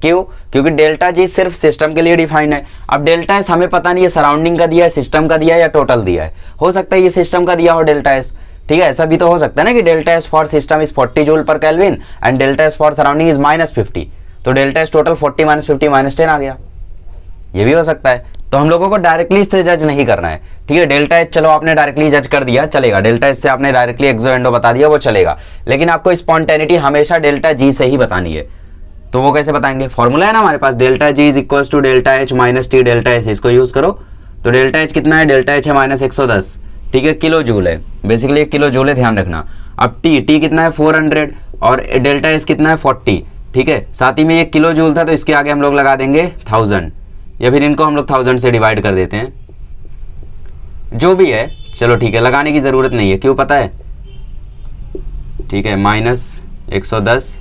क्यों, क्योंकि डेल्टा जी सिर्फ सिस्टम के लिए डिफाइन है। अब डेल्टा एस हमें पता नहीं है सराउंडिंग का दिया है, सिस्टम का दिया है या टोटल दिया है। हो सकता है ये सिस्टम का दिया हो डेल्टा एस। ठीक है, ऐसा भी तो हो सकता है ना कि delta S for system is 40 joule पर kelvin and delta S for surrounding is -50, तो डेल्टा एस टोटल 40 -50 -10 आ गया। ये भी हो सकता है। तो हम लोगों को डायरेक्टली इससे जज नहीं करना है। ठीक है, डेल्टा एच चलो आपने डायरेक्टली जज कर दिया, चलेगा। डेल्टा एच से आपने डायरेक्टली एक्सो एंडो बता दिया, वो चलेगा। लेकिन आपको स्पॉन्टेनिटी हमेशा डेल्टा जी से ही बतानी है। तो वो कैसे बताएंगे, फॉर्मूला है ना हमारे पास, delta G is equal to delta H minus T delta S. इसको यूज करो तो डेल्टा एच कितना है, डेल्टा एच है -110। ठीक है, किलो जूल है, बेसिकली एक किलो जूल है, ध्यान रखना। अब टी कितना है 400 और डेल्टा एस कितना है 40। ठीक है, साथ ही में एक किलो जूल था तो इसके आगे हम लोग लगा देंगे 1000 या फिर इनको हम लोग 1000 से डिवाइड कर देते हैं, जो भी है। चलो ठीक है, लगाने की जरूरत नहीं है, क्यों पता है। ठीक है, -110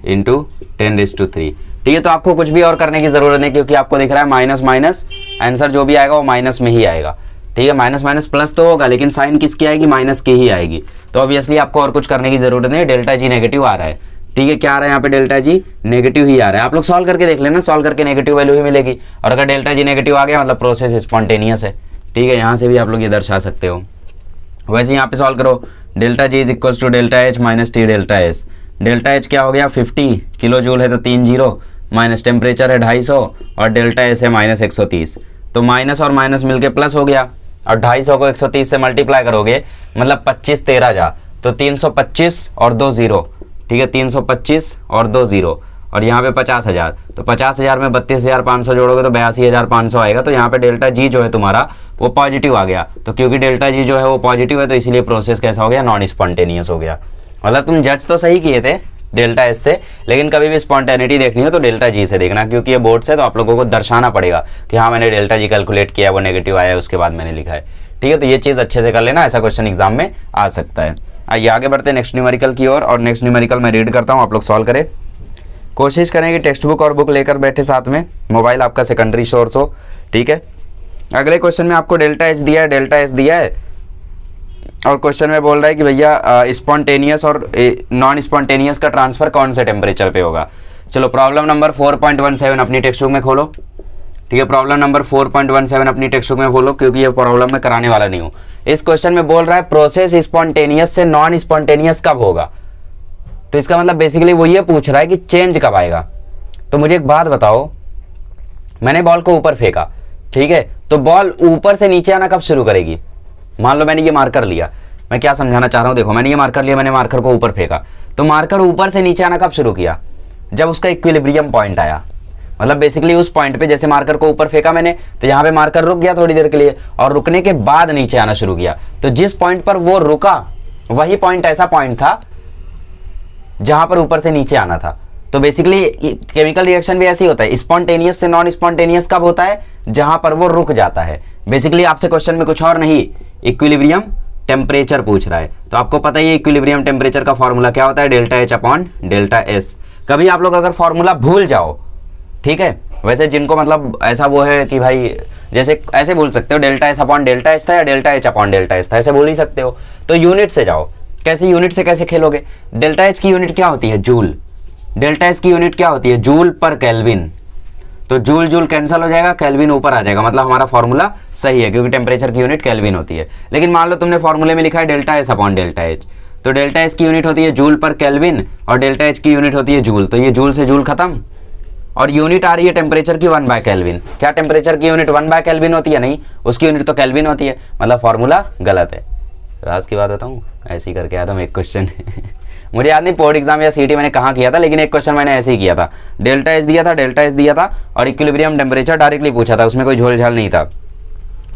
इंटू 10⁻3। ठीक है, तो आपको कुछ भी और करने की जरूरत नहीं, क्योंकि आपको दिख रहा है माइनस माइनस, आंसर जो भी आएगा वो माइनस में ही आएगा। ठीक है, माइनस माइनस प्लस तो होगा लेकिन साइन किसकी आएगी, माइनस की ही आएगी। तो ऑब्वियसली आपको और कुछ करने की जरूरत नहीं, डेल्टा जी नेगेटिव आ रहा है। ठीक है, क्या आ रहा है यहाँ पे, डेल्टा जी नेगेटिव ही आ रहा है। आप लोग सॉल्व करके देख लेना, सॉल्व करके नेगेटिव वैल्यू ही मिलेगी। और अगर डेल्टा जी नेगेटिव आ गया मतलब प्रोसेस स्पॉन्टेनियस है। ठीक है, यहाँ से भी आप लोग ये दर्शा सकते हो। वैसे यहाँ पे सॉल्व करो, delta G is equal to delta H minus T delta S. Delta H क्या हो गया 50 किलो जूल है तो 3 0, माइनस टेम्परेचर है 250 और डेल्टा एस है -130। तो माइनस और माइनस मिलके प्लस हो गया और 250 को 130 से मल्टीप्लाई करोगे मतलब 25 13 जा तो 325 और 2 0। ठीक है, 325 और 2 0 और यहाँ पे 50,000, तो 50,000 में 32,500 जोड़ोगे तो 82,500 आएगा। तो यहाँ पे डेल्टा जी जो है तुम्हारा वो पॉजिटिव आ गया। तो क्योंकि डेल्टा जी जो है वो पॉजिटिव है तो इसीलिए प्रोसेस कैसा हो गया, नॉन स्पॉन्टेनियस हो गया। मतलब तुम जज तो सही किए थे डेल्टा एस से, लेकिन कभी भी स्पॉन्टेनिटी देखनी हो तो डेल्टा जी से देखना, क्योंकि ये बोर्ड से तो आप लोगों को दर्शाना पड़ेगा कि हाँ मैंने डेल्टा जी कैलकुलेट किया, वो नेगेटिव आया, उसके बाद मैंने लिखा है। ठीक है, तो ये चीज़ अच्छे से कर लेना, ऐसा क्वेश्चन एग्जाम में आ सकता है। आइए आगे बढ़ते हैं नेक्स्ट न्यूमेरिकल की ओर, और नेक्स्ट न्यूमेरिकल मैं रीड करता हूँ, आप लोग सॉल्व करें। कोशिश करें कि टेक्स्ट बुक और बुक लेकर बैठे साथ में, मोबाइल आपका सेकेंडरी सोर्स हो। ठीक है, अगले क्वेश्चन में आपको डेल्टा एच दिया है, डेल्टा एस दिया है और क्वेश्चन में बोल रहा है कि भैया स्पॉन्टेनियस और नॉन स्पॉन्टेनियस का ट्रांसफर कौन से टेम्परेचर पे होगा। चलो प्रॉब्लम नंबर 4.17 अपनी टेक्स्ट बुक में खोलो। ठीक है, प्रॉब्लम नंबर 4.17 अपनी टेक्स्ट बुक में खोलो, क्योंकि ये प्रॉब्लम मैं कराने वाला नहीं हूँ। इस क्वेश्चन में बोल रहा है प्रोसेस स्पॉन्टेनियस से नॉन स्पॉन्टेनियस कब होगा। तो इसका मतलब बेसिकली वो ये पूछ रहा है कि चेंज कब आएगा। तो मुझे एक बात बताओ, मैंने बॉल को ऊपर फेंका, ठीक है, तो बॉल ऊपर से नीचे आना कब शुरू करेगी। मान लो मैंने ये मार्कर लिया, मैं क्या समझाना चाह रहा हूं, देखो मैंने ये मार्कर लिया, मैंने मार्कर को ऊपर फेंका, तो मार्कर ऊपर से नीचे आना कब शुरू किया, जब उसका इक्विलिब्रियम पॉइंट आया। मतलब बेसिकली उस पॉइंट पे जैसे मार्कर को ऊपर फेंका मैंने, तो यहाँ पे मार्कर रुक गया थोड़ी देर के लिए और रुकने के बाद नीचे आना शुरू किया। तो जिस पॉइंट पर वो रुका वही पॉइंट ऐसा पॉइंट था जहां पर ऊपर से नीचे आना था। तो बेसिकली केमिकल रिएक्शन भी ऐसे ही होता है, स्पॉन्टेनियस से नॉन स्पॉन्टेनियस कब होता है, जहां पर वो रुक जाता है। बेसिकली आपसे क्वेश्चन में कुछ और नहीं, इक्विलिब्रियम टेम्परेचर पूछ रहा है। तो आपको पता ही है इक्विलिब्रियम टेम्परेचर का फॉर्मूला क्या होता है, delta H upon delta S. कभी आप लोग अगर फॉर्मूला भूल जाओ, ठीक है, वैसे जिनको मतलब ऐसा वो है कि भाई जैसे ऐसे बोल सकते हो delta S upon delta H था या delta H upon delta H था, ऐसे बोल ही सकते हो। तो यूनिट से जाओ, कैसे यूनिट से कैसे खेलोगे? डेल्टा एच की यूनिट क्या होती है? जूल। डेल्टा एस की यूनिट क्या होती है? जूल पर केल्विन। तो जूल जूल कैंसिल हो जाएगा, केल्विन ऊपर आ जाएगा, मतलब हमारा फॉर्मूला सही है क्योंकि टेम्परेचर की यूनिट केल्विन होती है। लेकिन मान लो तुमने फॉर्मूले में लिखा है delta S upon delta H, तो डेल्टा एस की यूनिट होती है जूल पर केल्विन और डेल्टा एच की यूनिट होती है जूल, तो ये जूल से जूल खत्म और यूनिट आ रही है टेम्परेचर की 1 बाय केल्विन। क्या टेम्परेचर की यूनिट 1 बाय केल्विन होती है? नहीं, उसकी यूनिट तो केल्विन होती है, मतलब फॉर्मूला गलत है। राज की बात बताऊँ, ऐसे ही करके आया था मैं एक क्वेश्चन मुझे याद नहीं बोर्ड एग्जाम या सीटी मैंने कहाँ किया था, लेकिन एक क्वेश्चन मैंने ऐसे ही किया था। डेल्टा एस दिया था और इक्विलिब्रियम टेम्परेचर डायरेक्टली पूछा था, उसमें कोई झोल झाल नहीं था।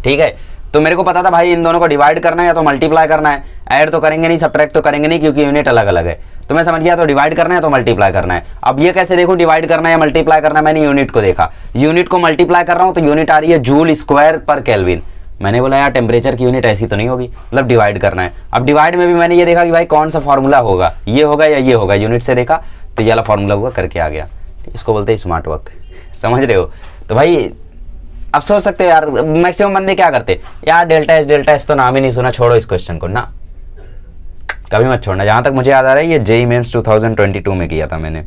ठीक है, तो मेरे को पता था भाई इन दोनों को डिवाइड करना है या तो मल्टीप्लाई करना है, ऐड तो करेंगे नहीं, सब्ट्रैक्ट तो करेंगे नहीं क्योंकि यूनिट अलग अलग है। तो मैं समझ गया तो डिवाइड करना है तो मल्टीप्लाई करना है। अब ये कैसे देखो डिवाइड करना है या मल्टीप्लाई करना है? मैंने यूनिट को देखा, यूनिट को मल्टीप्लाई कर रहा हूँ तो यूनिट आ रही है जूल स्क्वायर पर केल्विन। मैंने बोला यार टेम्परेचर की यूनिट ऐसी तो नहीं होगी, मतलब डिवाइड करना है। अब डिवाइड में भी मैंने ये देखा कि भाई कौन सा फॉर्मूला होगा, ये होगा या ये होगा, यूनिट से देखा तो ये वाला फॉर्मूला हुआ, करके आ गया। इसको बोलते हैं स्मार्ट वर्क, समझ रहे हो? तो भाई अब सोच सकते हो यार मैक्सिमम बंदे क्या करते यार, डेल्टा एस तो नाम ही नहीं सुना, छोड़ो इस क्वेश्चन को ना, कभी मत छोड़ना। जहाँ तक मुझे याद आ रहा है ये जेईई मेंस 2022 में किया था मैंने,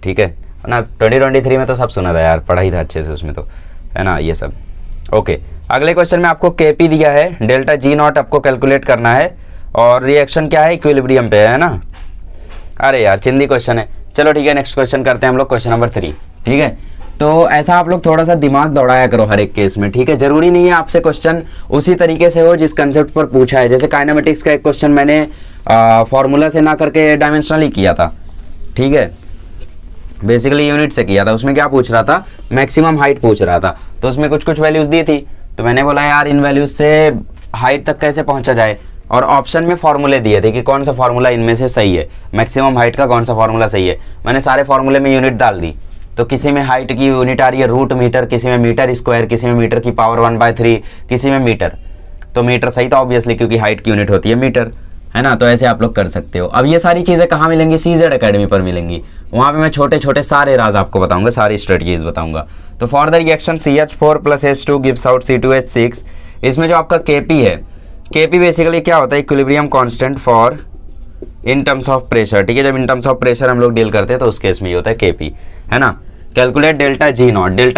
ठीक है ना। 2023 में तो सब सुना था यार, पढ़ा ही था अच्छे से उसमें तो, है ना ये सब। ओके, अगले क्वेश्चन में आपको केपी दिया है, डेल्टा जी नॉट आपको कैलकुलेट करना है और रिएक्शन क्या है? इक्विलिब्रियम पे है ना। अरे यार चिंदी क्वेश्चन है। चलो ठीक है, नेक्स्ट क्वेश्चन करते हैं हम लोग, क्वेश्चन नंबर 3। ठीक है, तो ऐसा आप लोग थोड़ा सा दिमाग दौड़ाया करो हर एक केस में, ठीक है। जरूरी नहीं है आपसे क्वेश्चन उसी तरीके से हो जिस कंसेप्ट पर पूछा है। जैसे काइनेमेटिक्स का एक क्वेश्चन मैंने फॉर्मूला से ना करके डायमेंशनली किया था, ठीक है, बेसिकली यूनिट से किया था। उसमें क्या पूछ रहा था? मैक्सिमम हाइट पूछ रहा था, तो उसमें कुछ कुछ वैल्यूज दी थी, तो मैंने बोला यार इन वैल्यूज से हाइट तक कैसे पहुंचा जाए, और ऑप्शन में फॉर्मूले दिए थे कि कौन सा फॉर्मूला इनमें से सही है, मैक्सिमम हाइट का कौन सा फॉर्मूला सही है। मैंने सारे फॉर्मूले में यूनिट डाल दी, तो किसी में हाइट की यूनिट आ रही है रूट मीटर, किसी में मीटर स्क्वायर, किसी में मीटर की पावर 1/3, किसी में मीटर। तो मीटर सही था ऑब्वियसली क्योंकि हाइट की यूनिट होती है मीटर, है ना। तो ऐसे आप लोग कर सकते हो। अब ये सारी चीज़ें कहाँ मिलेंगी? CZ अकेडमी पर मिलेंगी। वहाँ पे मैं छोटे छोटे सारे राज आपको बताऊंगा, सारी स्ट्रेटजीज बताऊंगा। तो for the reaction CH4 + H2 gives out C2H6, इसमें जो आपका KP है, KP बेसिकली क्या होता है? Equilibrium constant for in terms of pressure, ठीक है। जब इन टर्म्स ऑफ प्रेशर हम लोग डील करते हैं तो उस केस में ये होता है KP, है ना। कैलकुलेट डेल्टा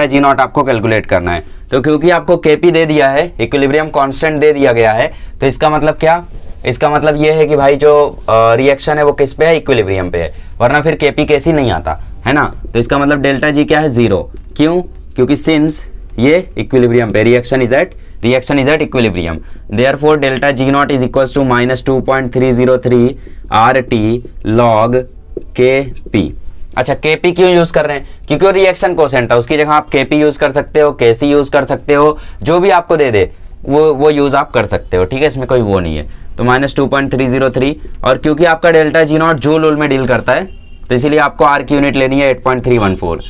जी नॉट आपको कैलकुलेट करना है। तो क्योंकि आपको KP दे दिया है, इक्विलिब्रियम कांस्टेंट दे दिया गया है, तो इसका मतलब क्या? इसका मतलब ये है कि भाई जो रिएक्शन है वो किस पे है? इक्विलिब्रियम पे है, वरना फिर KP कैसी नहीं आता, है ना। तो इसका मतलब डेल्टा जी क्या है? 0। क्यों? क्योंकि सिंस ये इक्विलिब्रियम पे, reaction is at equilibrium, therefore delta G not is equals to -2.303 RT log KP। अच्छा, KP क्यों यूज कर रहे हैं? क्योंकि वो रिएक्शन कोसेंट था, उसकी जगह आप KP यूज कर सकते हो, KC यूज कर सकते हो, जो भी आपको दे दे वो यूज आप कर सकते हो, ठीक है। इसमें कोई वो नहीं है। तो -2.303, और क्योंकि आपका डेल्टा जी नॉट जूल में डील करता है तो इसीलिए आपको R की यूनिट लेनी है 8.314,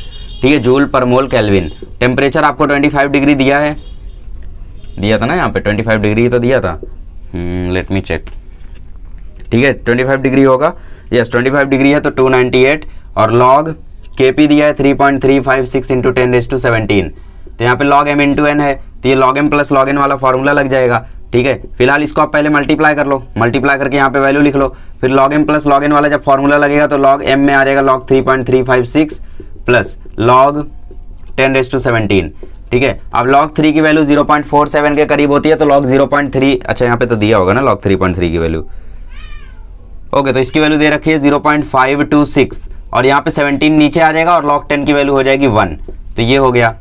ठीक है, जूल पर मोल केल्विन। टेम्परेचर आपको 25 डिग्री दिया था ना, यहाँ पे 25 डिग्री तो दिया था, लेट मी चेक, ठीक है 25 डिग्री होगा, यस 25 डिग्री है तो 298, और लॉग KP दिया है 3.356 × 10⁻17, तो यहाँ पे log m × n है, तो ये log m + log n वाला फॉर्मूला लग जाएगा, ठीक है। फिलहाल इसको आप पहले मल्टीप्लाई कर लो, मल्टीप्लाई करके यहाँ पे वैल्यू लिख लो, फिर log m + log n वाला जब फॉर्मूला लगेगा तो log m में आ जाएगा log 3.356 प्लस log 10⁻17, ठीक है। अब log 3 की वैल्यू 0.47 के करीब होती है, तो log 0.3, अच्छा यहाँ पे तो दिया होगा ना log 3.3 की वैल्यू, ओके, तो इसकी वैल्यू दे रखी है 0.526, और यहाँ पे 17 नीचे आ जाएगा और log 10 की वैल्यू हो जाएगी 1, तो ये हो गया,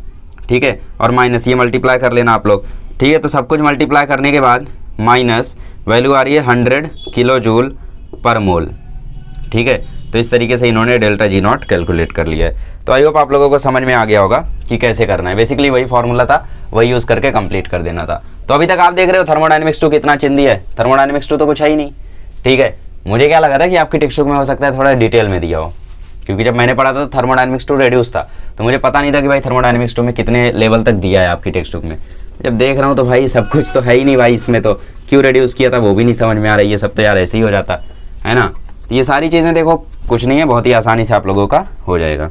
ठीक है। और माइनस ये मल्टीप्लाई कर लेना आप लोग, ठीक है। तो सब कुछ मल्टीप्लाई करने के बाद माइनस वैल्यू आ रही है 100 किलो-जूल पर मोल, ठीक है। तो इस तरीके से इन्होंने डेल्टा जी नॉट कैलकुलेट कर लिया है। तो आई होप आप लोगों को समझ में आ गया होगा कि कैसे करना है। बेसिकली वही फॉर्मूला था, वही यूज़ करके कंप्लीट कर देना था। तो अभी तक आप देख रहे हो थर्मोडायनेमिक्स 2 कितना चिंदी है, थर्मोडायनेमिक्स 2 तो कुछ है ही नहीं, ठीक है। मुझे क्या लगा था कि आपकी टेक्स्ट बुक में हो सकता है थोड़ा डिटेल में दिया हो, क्योंकि जब मैंने पढ़ा था तो थर्मोडायनेमिक्स 2 रेड्यूस था, तो मुझे पता नहीं था कि भाई थर्मोडायनेमिक्स 2 में कितने लेवल तक दिया है आपकी टेक्स्ट बुक में। जब देख रहा हूँ तो भाई सब कुछ तो है ही नहीं भाई, इसमें तो क्यों रेड्यूस किया था वो भी नहीं समझ में आ रहा है। ये सब तो यार ऐसे ही हो जाता है ना। तो ये सारी चीज़ें देखो कुछ नहीं है, बहुत ही आसानी से आप लोगों का हो जाएगा।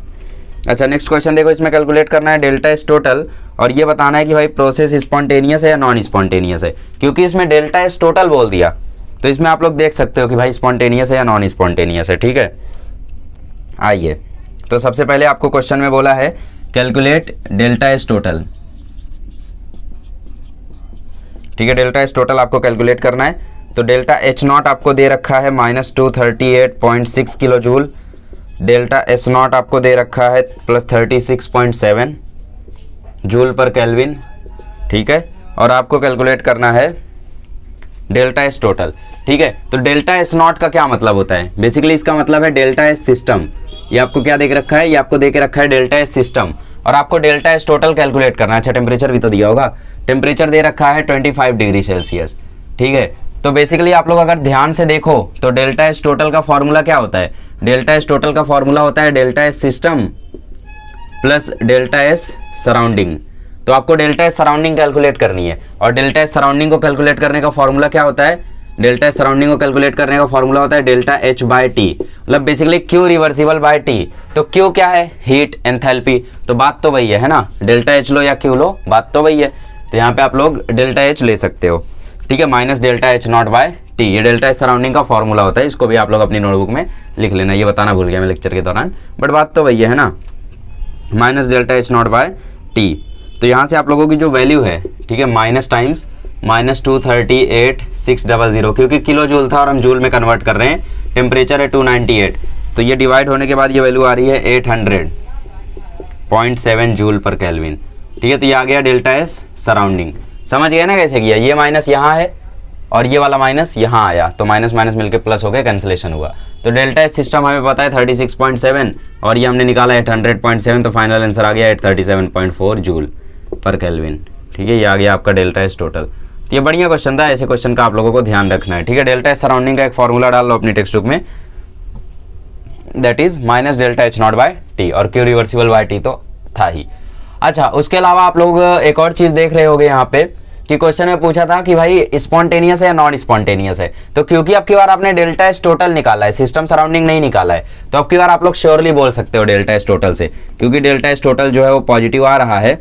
अच्छा नेक्स्ट क्वेश्चन देखो, इसमें कैलकुलेट करना है डेल्टा एस टोटल और ये बताना है कि भाई प्रोसेस स्पॉन्टेनियस है या नॉन स्पॉन्टेनियस है, क्योंकि इसमें डेल्टा एस टोटल बोल दिया तो इसमें आप लोग देख सकते हो कि भाई स्पॉन्टेनियस है या नॉन स्पॉन्टेनियस है। ठीक है, आइए तो सबसे पहले आपको क्वेश्चन में बोला है कैलकुलेट डेल्टा एस टोटल। ठीक है, डेल्टा एस टोटल आपको कैलकुलेट करना है। तो डेल्टा एच नॉट आपको दे रखा है -238.6 kilo joule, delta S not आपको दे रखा है +36.7 जूल पर केल्विन। ठीक है, और आपको कैलकुलेट करना है डेल्टा एस टोटल। ठीक है, तो डेल्टा एस नॉट का क्या मतलब होता है, बेसिकली इसका मतलब है डेल्टा एस सिस्टम। ये आपको क्या देख रखा है, ये आपको दे के रखा है डेल्टा एस सिस्टम और आपको डेल्टा एस टोटल कैलकुलेट करना है। अच्छा टेम्परेचर भी तो दिया होगा, टेम्परेचर दे रखा है 25 डिग्री सेल्सियस। ठीक है, तो बेसिकली आप लोग अगर ध्यान से देखो तो डेल्टा एस टोटल का फॉर्मूला क्या होता है, डेल्टा एस टोटल का फॉर्मूला होता है delta S system plus delta S surrounding. तो आपको डेल्टा एस सराउंडिंग कैलकुलेट करनी है और डेल्टा एस सराउंडिंग को कैलकुलेट करने का फॉर्मूला क्या होता है, डेल्टा एस सराउंडिंग को कैलकुलेट करने का फॉर्मूला होता है डेल्टा एच बाय टी, मतलब basically Q reversible by T. तो क्यू क्या है, हीट एंथैल्पी, तो बात तो वही है ना, डेल्टा एच लो या क्यू लो, बात तो वही है। तो यहाँ पे आप लोग डेल्टा एच ले सकते हो। ठीक है, minus delta H not by T, ये डेल्टा एच सराउंडिंग का फॉर्मूला होता है, इसको भी आप लोग अपनी नोटबुक में लिख लेना। ये बताना भूल गया मैं लेक्चर के दौरान, बट बात तो वही है ना, minus delta H not by T. तो यहाँ से आप लोगों की जो वैल्यू है, ठीक है, माइनस टाइम्स -238,600, क्योंकि किलो जूल था और हम जूल में कन्वर्ट कर रहे हैं, टेम्परेचर है 298, तो ये डिवाइड होने के बाद ये वैल्यू आ रही है 800.7 जूल पर केल्विन। ठीक है, तो ये आ गया डेल्टा एस सराउंडिंग। समझ गए ना कैसे किया, ये माइनस यहाँ है और ये वाला माइनस यहाँ आया, तो माइनस माइनस मिलकर प्लस हो गया, कैंसिलेशन हुआ। तो डेल्टा एस सिस्टम हमें पता है 36.7 और ये हमने निकाला 800.7, तो फाइनल आंसर आ गया 837.4 जूल पर केल्विन। ठीक है, ये आ गया आपका डेल्टा एस टोटल। तो ये बढ़िया क्वेश्चन था, ऐसे क्वेश्चन का आप लोगों को ध्यान रखना है। ठीक है, डेल्टा एस सराउंडिंग का एक फॉर्मूला डाल लो अपनी टेक्स्ट बुक में, that is minus delta H not by T, और क्यू रिवर्सिबल बाय टी तो था ही। अच्छा, उसके अलावा आप लोग एक और चीज देख रहे होंगे यहाँ पे कि क्वेश्चन में पूछा था कि भाई स्पॉन्टेनियस है या नॉन स्पॉन्टेनियस है। तो क्योंकि अब की बार आपने डेल्टा एस टोटल निकाला है, सिस्टम सराउंडिंग नहीं निकाला है, तो अब की बार आप लोग श्योरली बोल सकते हो डेल्टा एस टोटल से, क्योंकि डेल्टा एस टोटल जो है वो पॉजिटिव आ रहा है,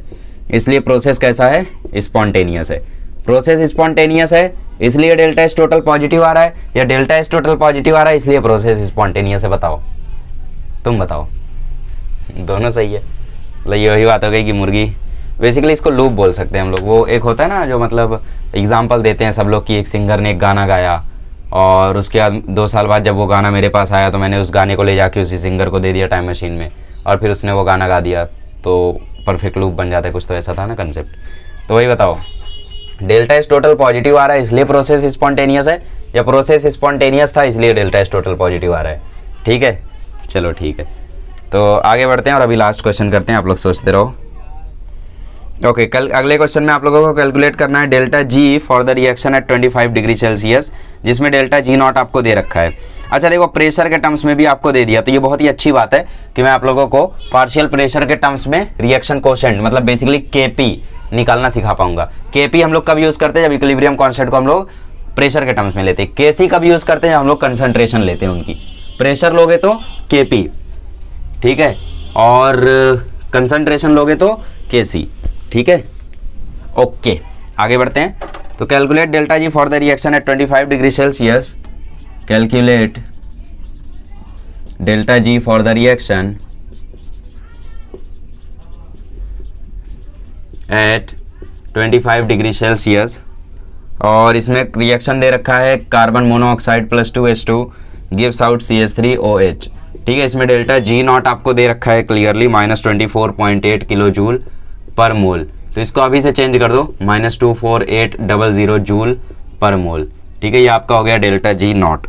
इसलिए प्रोसेस कैसा है, स्पॉन्टेनियस है। प्रोसेस स्पॉन्टेनियस है इसलिए डेल्टा एस टोटल पॉजिटिव आ रहा है, या डेल्टा एस टोटल पॉजिटिव आ रहा है इसलिए प्रोसेस स्पॉन्टेनियस है। बताओ, तुम बताओ, दोनों सही है। मतलब ये वही बात हो गई कि मुर्गी, बेसिकली इसको लूप बोल सकते हैं हम लोग। वो एक होता है ना जो मतलब एग्जाम्पल देते हैं सब लोग कि एक सिंगर ने एक गाना गाया और उसके बाद 2 साल बाद जब वो गाना मेरे पास आया तो मैंने उस गाने को ले जाके उसी सिंगर को दे दिया टाइम मशीन में और फिर उसने वो गाना गा दिया, तो परफेक्ट लूप बन जाता है, कुछ तो ऐसा था ना कंसेप्ट। तो वही बताओ, डेल्टा एस टोटल पॉजिटिव आ रहा है इसलिए प्रोसेस स्पॉन्टेनियस है, या प्रोसेस स्पॉन्टेनियस था इसलिए डेल्टा एस टोटल पॉजिटिव आ रहा है। ठीक है, चलो ठीक है, तो आगे बढ़ते हैं और अभी लास्ट क्वेश्चन करते हैं, आप लोग सोचते रहो। ओके, कल अगले क्वेश्चन में आप लोगों को कैलकुलेट करना है delta ji for the reaction at 25 degree Celsius, जिसमें डेल्टा जी नॉट आपको दे रखा है। अच्छा देखो, प्रेशर के टर्म्स में भी आपको दे दिया, तो ये बहुत ही अच्छी बात है कि मैं आप लोगों को पार्शियल प्रेशर के टर्म्स में रिएक्शन कोशेंट मतलब बेसिकली केपी निकालना सिखा पाऊंगा। केपी हम लोग कब यूज करते हैं, जब इक्विलिब्रियम कांस्टेंट को हम लोग प्रेशर के टर्म्स में लेते हैं। केसी कब यूज करते हैं, हम लोग कंसंट्रेशन लेते हैं उनकी। प्रेशर लोगे तो केपी, ठीक है, और कंसंट्रेशन लोगे तो केसी। ठीक है, ओके, आगे बढ़ते हैं। तो calculate delta G for the reaction at 25 degree Celsius, calculate delta G for the reaction at 25 degree Celsius, और इसमें रिएक्शन दे रखा है carbon monoxide +2H2 gives out CH3OH। ठीक है, इसमें डेल्टा जी नॉट आपको दे रखा है क्लियरली -24.8 किलो जूल पर मोल, तो इसको अभी से चेंज कर दो -24800 जूल पर मोल। ठीक है, ये आपका हो गया डेल्टा जी नॉट।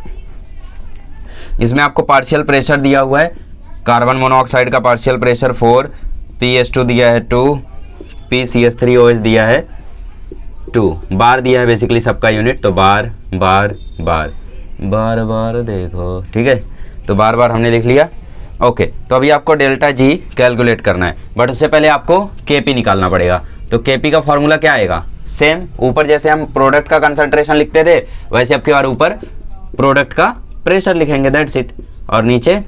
इसमें आपको पार्शियल प्रेशर दिया हुआ है, कार्बन मोनोऑक्साइड का पार्शियल प्रेशर 4, PH2 दिया है 2, PCH3OH दिया है 2, बार दिया है बेसिकली सबका यूनिट, तो बार बार बार बार बार देखो। ठीक है, तो बार बार हमने लिख लिया। ओके, तो अभी आपको डेल्टा जी कैलकुलेट करना है, बट उससे पहले आपको केपी निकालना पड़ेगा। तो केपी का फॉर्मूला क्या आएगा, सेम ऊपर जैसे हम प्रोडक्ट का कंसंट्रेशन लिखते थे वैसे अब की बार ऊपर प्रोडक्ट का प्रेशर लिखेंगे, दैट्स इट, और नीचे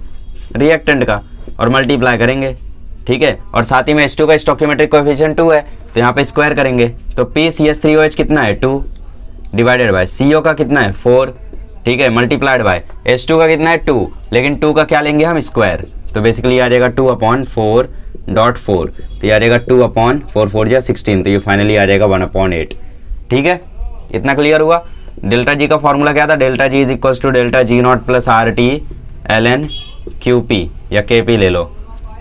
रिएक्टेंट का, और मल्टीप्लाई करेंगे। ठीक है, और साथ ही में H2 का स्टोइकियोमेट्रिक कोएफिशिएंट 2 है, तो यहाँ पे स्क्वायर करेंगे तो PCH3OH कितना है 2 डिवाइडेड बाय CO का कितना है 4, ठीक है, मल्टीप्लाइड बाय H2 का कितना है 2, लेकिन 2 का क्या लेंगे हम स्क्वायर, तो बेसिकली आ जाएगा 2/4.4, तो ये आ जाएगा 2/4 4 या 16, तो ये फाइनली आ जाएगा 1/8। ठीक है, इतना क्लियर हुआ। डेल्टा जी का फॉर्मूला क्या था, delta G is equal to delta G not plus RT ln QP या KP ले लो,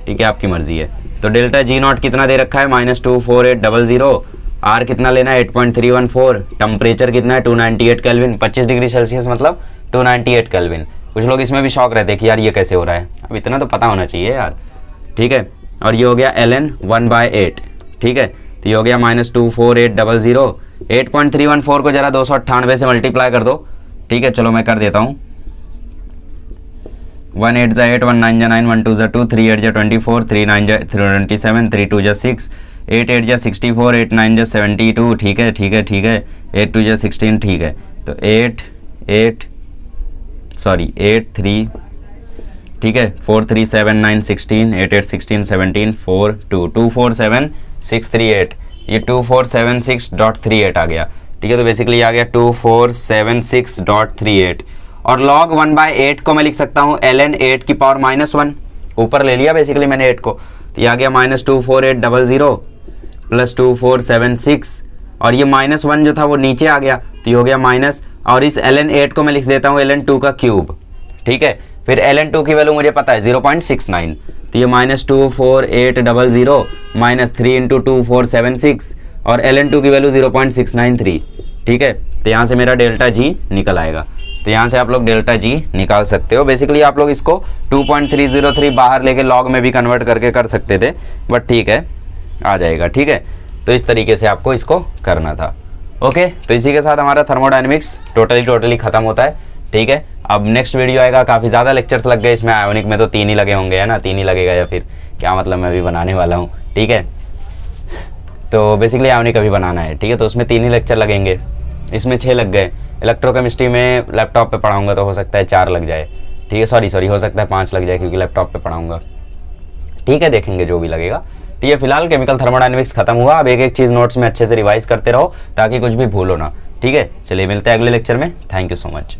ठीक है, आपकी मर्जी है। तो डेल्टा जी नॉट कितना दे रखा है -24800, R कितना लेना है 8.314, टेम्परेचर कितना है 298 केल्विन, 25 डिग्री सेल्सियस मतलब 298 केल्विन। कुछ लोग इसमें भी शौक रहते हैं कि यार ये कैसे हो रहा है, अब इतना तो पता होना चाहिए यार, ठीक है। और ये हो गया ln 1/8, ठीक है, तो ये हो गया -24800, 8.314 को जरा 298 से मल्टीप्लाई कर दो, ठीक है, चलो मैं कर देता हूँ। 1 8 जा 8, 1 9 जा 9, 1 2 जा 2, 3 8 जा 24, 3 9 जा 27, 3 2 जा 6, 8 8 जा 64, 8 9 जा 72, ठीक है ठीक है ठीक है, 8 2 जा 16, ठीक है, तो 8 3, ठीक है, 4 3 7 9 16, 8 8 16 17, 4 2 247638, ये 2476.38 आ गया, ठीक है, तो बेसिकली आ गया 2476.38। और log 1/8 को मैं लिख सकता हूँ ln 8 की पावर -1, ऊपर ले लिया बेसिकली मैंने 8 को, तो ये आ गया -24800 प्लस 2476, और ये -1 जो था वो नीचे आ गया, तो ये हो गया माइनस, और इस ln 8 को मैं लिख देता हूँ ln 2 का क्यूब, ठीक है, फिर ln 2 की वैल्यू मुझे पता है 0.69, तो ये -24800 -3 × 2476, और ln 2 की वैल्यू 0.693, ठीक है, तो यहाँ से मेरा डेल्टा जी निकल आएगा। तो यहाँ से आप लोग डेल्टा जी निकाल सकते हो। बेसिकली आप लोग इसको 2.303 बाहर लेके लॉग में भी कन्वर्ट करके कर सकते थे, बट ठीक है, आ जाएगा, ठीक है। तो इस तरीके से आपको इसको करना था। ओके, तो इसी के साथ हमारा थर्मोडायनेमिक्स टोटली खत्म होता है, ठीक है। अब नेक्स्ट वीडियो आएगा, काफ़ी ज़्यादा लेक्चर्स लग गए इसमें, आयोनिक में तो 3 ही लगे होंगे, है ना, 3 ही लगेगा, या फिर क्या मतलब, मैं भी बनाने वाला हूँ, ठीक है। तो बेसिकली आयोनिक अभी बनाना है, ठीक है, तो उसमें 3 ही लेक्चर लगेंगे, इसमें 6 लग गए। इलेक्ट्रोकेमिस्ट्री में लैपटॉप पे पढ़ाऊंगा तो हो सकता है 4 लग जाए, ठीक है, सॉरी हो सकता है 5 लग जाए क्योंकि लैपटॉप पे पढ़ाऊंगा, ठीक है, देखेंगे जो भी लगेगा, ठीक है। फिलहाल केमिकल थर्मोडायनेमिक्स खत्म हुआ, अब एक चीज़ नोट्स में अच्छे से रिवाइज करते रहो ताकि कुछ भी भूलो ना, ठीक है। चलिए मिलते हैं अगले लेक्चर में, थैंक यू सो मच।